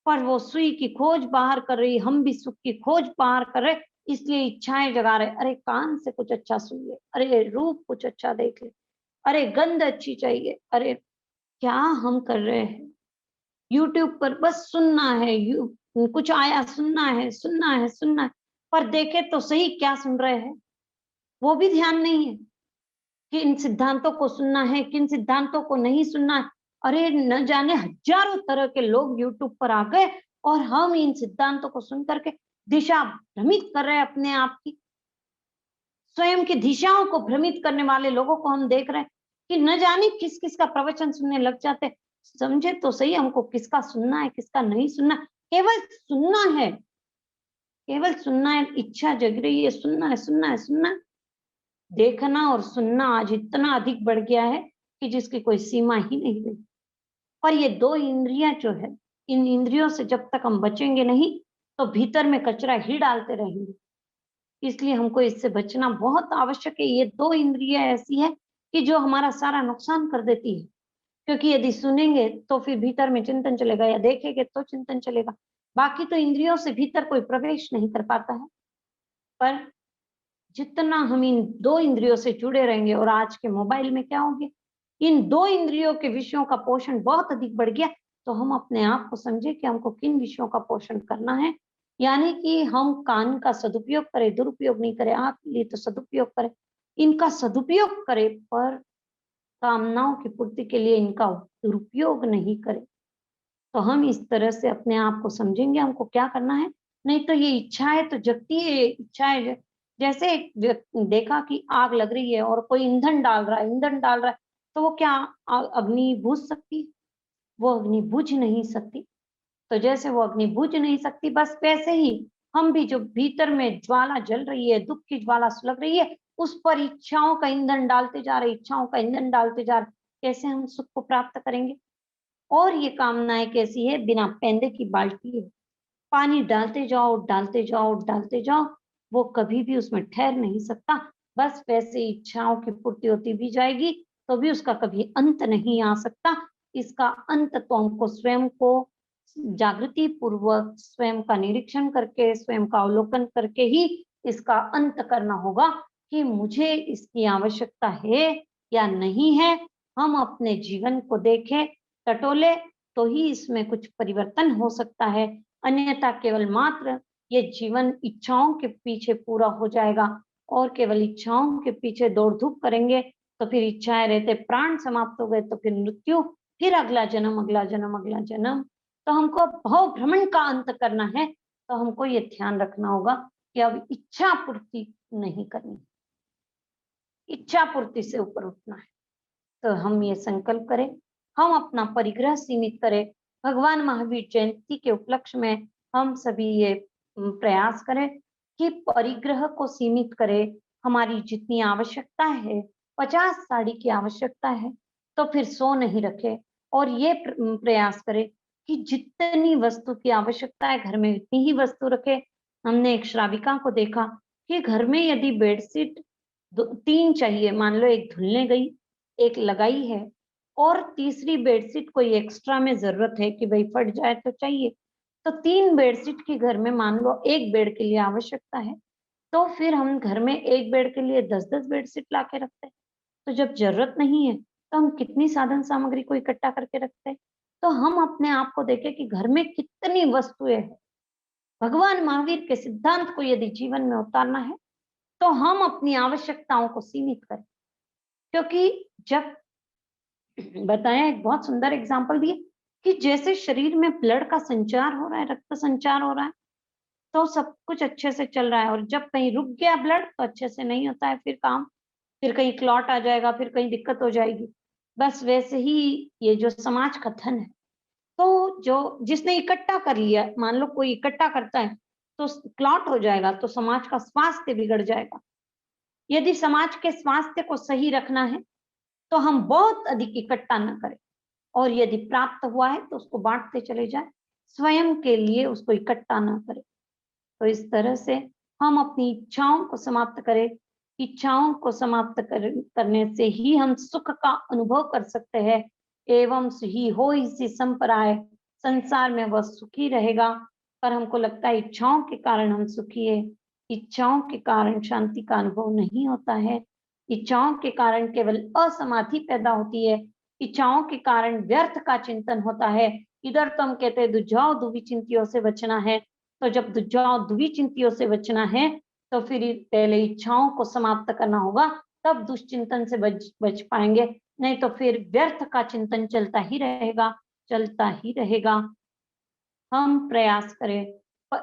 S1: पर वो सुई की खोज बाहर कर रही, हम भी सुख की खोज बाहर कर रहे, इसलिए इच्छाएं जगा रहे। अरे कान से कुछ अच्छा सुन ले, अरे रूप कुछ अच्छा देख ले, अरे गंध अच्छी चाहिए, अरे क्या हम कर रहे हैं? यूट्यूब पर बस सुनना है, कुछ आया सुनना है, सुनना है, सुनना है, पर देखे तो सही क्या सुन रहे हैं, वो भी ध्यान नहीं है। किन सिद्धांतों को सुनना है, किन सिद्धांतों को नहीं सुनना है। अरे न जाने हजारों तरह के लोग यूट्यूब पर आ गए, और हम इन सिद्धांतों को सुन करके दिशा भ्रमित कर रहे हैं अपने आप की। स्वयं की दिशाओं को भ्रमित करने वाले लोगों को हम देख रहे हैं, कि न जाने किस किस का प्रवचन सुनने लग जाते। समझे तो सही, हमको किसका सुनना है, किसका नहीं सुनना, केवल सुनना है, केवल सुनना है। इच्छा जग रही है, सुनना है, सुनना है, सुनना है। देखना और सुनना आज इतना अधिक बढ़ गया है कि जिसकी कोई सीमा ही नहीं रही। पर ये 2 इंद्रियां जो है, इन इंद्रियों से जब तक हम बचेंगे नहीं, तो भीतर में कचरा ही डालते रहेंगे। इसलिए हमको इससे बचना बहुत आवश्यक है। ये 2 इंद्रियां ऐसी है कि जो हमारा सारा नुकसान कर देती है, क्योंकि यदि सुनेंगे तो फिर भीतर में चिंतन चलेगा, या देखेंगे तो चिंतन चलेगा, बाकी तो इंद्रियों से भीतर कोई प्रवेश नहीं कर पाता है। पर जितना हम इन 2 इंद्रियों से जुड़े रहेंगे, और आज के मोबाइल में क्या हो गया, इन 2 इंद्रियों के विषयों का पोषण बहुत अधिक बढ़ गया। तो हम अपने आप को समझे कि हमको किन विषयों का पोषण करना है, यानी कि हम कान का सदुपयोग करें, दुरुपयोग नहीं करें। आंख के लिए तो सदुपयोग करें, इनका सदुपयोग करें, पर कामनाओं की पूर्ति के लिए इनका दुरुपयोग नहीं करें। तो हम इस तरह से अपने आप को समझेंगे हमको क्या करना है। नहीं तो ये इच्छाएं तो जगती है, इच्छाएं जैसे देखा कि आग लग रही है और कोई ईंधन डाल रहा है, तो वो क्या अग्नि बुझ सकती? वो अग्नि बुझ नहीं सकती। तो जैसे वो अग्नि बुझ नहीं सकती, बस वैसे ही हम भी, जो भीतर में ज्वाला जल रही है, दुख की ज्वाला सुलग रही है, उस पर इच्छाओं का ईंधन डालते जा रहे, इच्छाओं का ईंधन डालते जा रहे, कैसे हम सुख को प्राप्त करेंगे? और ये कामनाएं कैसी है? बिना पैंदे की बाल्टी है, पानी डालते जाओ, डालते जाओ, डालते जाओ, वो कभी भी उसमें ठहर नहीं सकता। बस वैसे इच्छाओं की पूर्ति होती भी जाएगी, तो भी उसका कभी अंत नहीं आ सकता। इसका अंत तो हमको स्वयं को जागृति पूर्वक स्वयं का निरीक्षण करके, स्वयं का अवलोकन करके ही इसका अंत करना होगा कि मुझे इसकी आवश्यकता है या नहीं है। हम अपने जीवन को देखें, टटोले, तो ही इसमें कुछ परिवर्तन हो सकता है। अन्यथा केवल मात्र ये जीवन इच्छाओं के पीछे पूरा हो जाएगा, और केवल इच्छाओं के पीछे दौड़ धूप करेंगे तो फिर इच्छाएं रहते प्राण समाप्त हो गए, तो फिर मृत्यु, फिर अगला जन्म, अगला जन्म, अगला जन्म। तो हमको भव भ्रमण का अंत करना है, तो हमको ये ध्यान रखना होगा कि अब इच्छा पूर्ति नहीं करनी, इच्छा पूर्ति से ऊपर उठना है। तो हम ये संकल्प करें, हम अपना परिग्रह सीमित करें। भगवान महावीर जयंती के उपलक्ष्य में हम सभी ये प्रयास करें कि परिग्रह को सीमित करें। हमारी जितनी आवश्यकता है, 50 साड़ी की आवश्यकता है, तो फिर 100 नहीं रखे, और ये प्रयास करें कि जितनी वस्तु की आवश्यकता है घर में उतनी ही वस्तु रखे। हमने एक श्राविका को देखा कि घर में यदि बेडशीट 3 चाहिए, मान लो एक धुलने गई, एक लगाई है, और तीसरी बेडशीट कोई एक्स्ट्रा में जरूरत है कि भाई फट जाए तो चाहिए, तो 3 बेडशीट की घर में मान लो एक बेड के लिए आवश्यकता है, तो फिर हम घर में एक बेड के लिए 10-10 बेडशीट ला के रखते हैं। तो जब जरूरत नहीं है तो हम कितनी साधन सामग्री को इकट्ठा करके रखते हैं। तो हम अपने आप को देखें कि घर में कितनी वस्तुएं हैं। भगवान महावीर के सिद्धांत को यदि जीवन में उतारना है, तो हम अपनी आवश्यकताओं को सीमित करें। क्योंकि जब बताया, एक बहुत सुंदर एग्जाम्पल दिए कि जैसे शरीर में ब्लड का संचार हो रहा है, रक्त संचार हो रहा है, तो सब कुछ अच्छे से चल रहा है, और जब कहीं रुक गया ब्लड तो अच्छे से नहीं होता है फिर काम, फिर कहीं क्लॉट आ जाएगा, फिर कहीं दिक्कत हो जाएगी। बस वैसे ही ये जो समाज का धन है, तो जो जिसने इकट्ठा कर लिया, मान लो कोई इकट्ठा करता है तो क्लॉट हो जाएगा, तो समाज का स्वास्थ्य बिगड़ जाएगा। यदि समाज के स्वास्थ्य को सही रखना है, तो हम बहुत अधिक इकट्ठा न करें, और यदि प्राप्त हुआ है तो उसको बांटते चले जाए, स्वयं के लिए उसको इकट्ठा ना करें। तो इस तरह से हम अपनी इच्छाओं को समाप्त करें। इच्छाओं को समाप्त करने से ही हम सुख का अनुभव कर सकते हैं। एवं सुही हो इसी संपराय, संसार में वह सुखी रहेगा। पर हमको लगता है इच्छाओं के कारण हम सुखी है, इच्छाओं के कारण शांति का अनुभव नहीं होता है। इच्छाओं के कारण केवल असमाधि पैदा होती है, इच्छाओं के कारण व्यर्थ का चिंतन होता है। इधर तो हम कहते हैं दुझाओ दुविचिंतियों से बचना है, तो जब दुझाओ दुविचिंतियों से बचना है, तो फिर पहले इच्छाओं को समाप्त करना होगा, तब दुश्चिंतन से बच पाएंगे। नहीं तो फिर व्यर्थ का चिंतन चलता ही रहेगा, चलता ही रहेगा। हम प्रयास करें।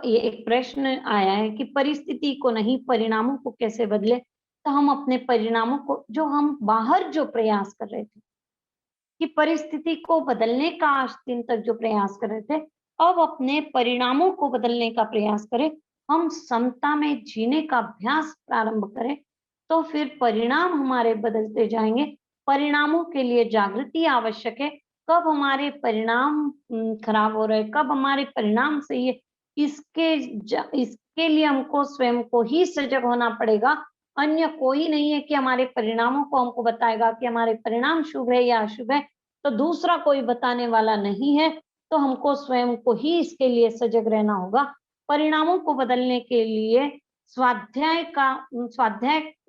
S1: ये एक प्रश्न आया है कि परिस्थिति को नहीं, परिणामों को कैसे बदले? तो हम अपने परिणामों को, जो हम बाहर जो प्रयास कर रहे थे कि परिस्थिति को बदलने का आज दिन तक जो प्रयास कर रहे थे, अब अपने परिणामों को बदलने का प्रयास करें। हम समता में जीने का अभ्यास प्रारंभ करें, तो फिर परिणाम हमारे बदलते जाएंगे। परिणामों के लिए जागृति आवश्यक है। कब हमारे परिणाम खराब हो रहे, कब हमारे परिणाम सही है, इसके लिए हमको स्वयं को ही सजग होना पड़ेगा। अन्य कोई नहीं है कि हमारे परिणामों को हमको बताएगा कि हमारे परिणाम शुभ है या अशुभ है, तो दूसरा कोई बताने वाला नहीं है। तो हमको स्वयं को ही इसके लिए सजग रहना होगा। परिणामों को बदलने के लिए स्वाध्याय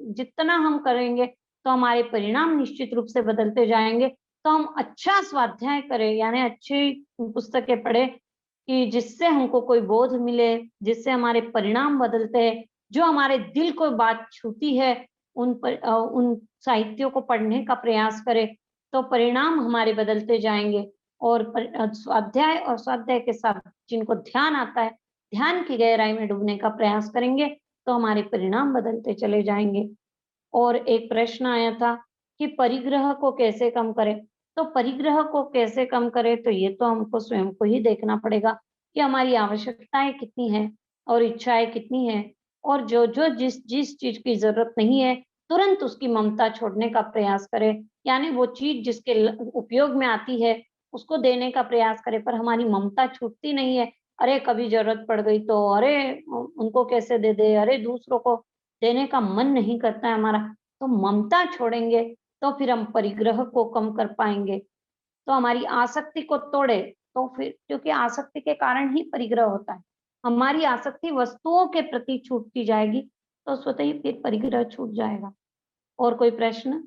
S1: जितना हम करेंगे, तो हमारे परिणाम निश्चित रूप से बदलते जाएंगे। तो हम अच्छा स्वाध्याय करें, यानी अच्छी पुस्तकें पढ़े कि जिससे हमको कोई बोध मिले, जिससे हमारे परिणाम बदलते हैं। जो हमारे दिल को बात छूती है, उन साहित्यों को पढ़ने का प्रयास करें, तो परिणाम हमारे बदलते जाएंगे। और स्वाध्याय और स्वाध्याय के साथ जिनको ध्यान आता है, ध्यान की गहराई में डूबने का प्रयास करेंगे, तो हमारे परिणाम बदलते चले जाएंगे। और एक प्रश्न आया था कि परिग्रह को कैसे कम करें। तो परिग्रह को कैसे कम करें, तो ये तो हमको स्वयं को ही देखना पड़ेगा कि हमारी आवश्यकताएं कितनी हैं और इच्छाएं कितनी हैं, और जो जो जिस जिस चीज की जरूरत नहीं है तुरंत उसकी ममता छोड़ने का प्रयास करें। यानी वो चीज जिसके उपयोग में आती है उसको देने का प्रयास करें, पर हमारी ममता छूटती नहीं है। अरे कभी जरूरत पड़ गई तो अरे उनको कैसे दे दे, अरे दूसरों को देने का मन नहीं करता है हमारा। तो ममता छोड़ेंगे तो फिर हम परिग्रह को कम कर पाएंगे। तो हमारी आसक्ति को तोड़े, तो फिर क्योंकि आसक्ति के कारण ही परिग्रह होता है। हमारी आसक्ति वस्तुओं के प्रति छूटती जाएगी तो स्वतः ही फिर परिग्रह छूट जाएगा। और कोई प्रश्न?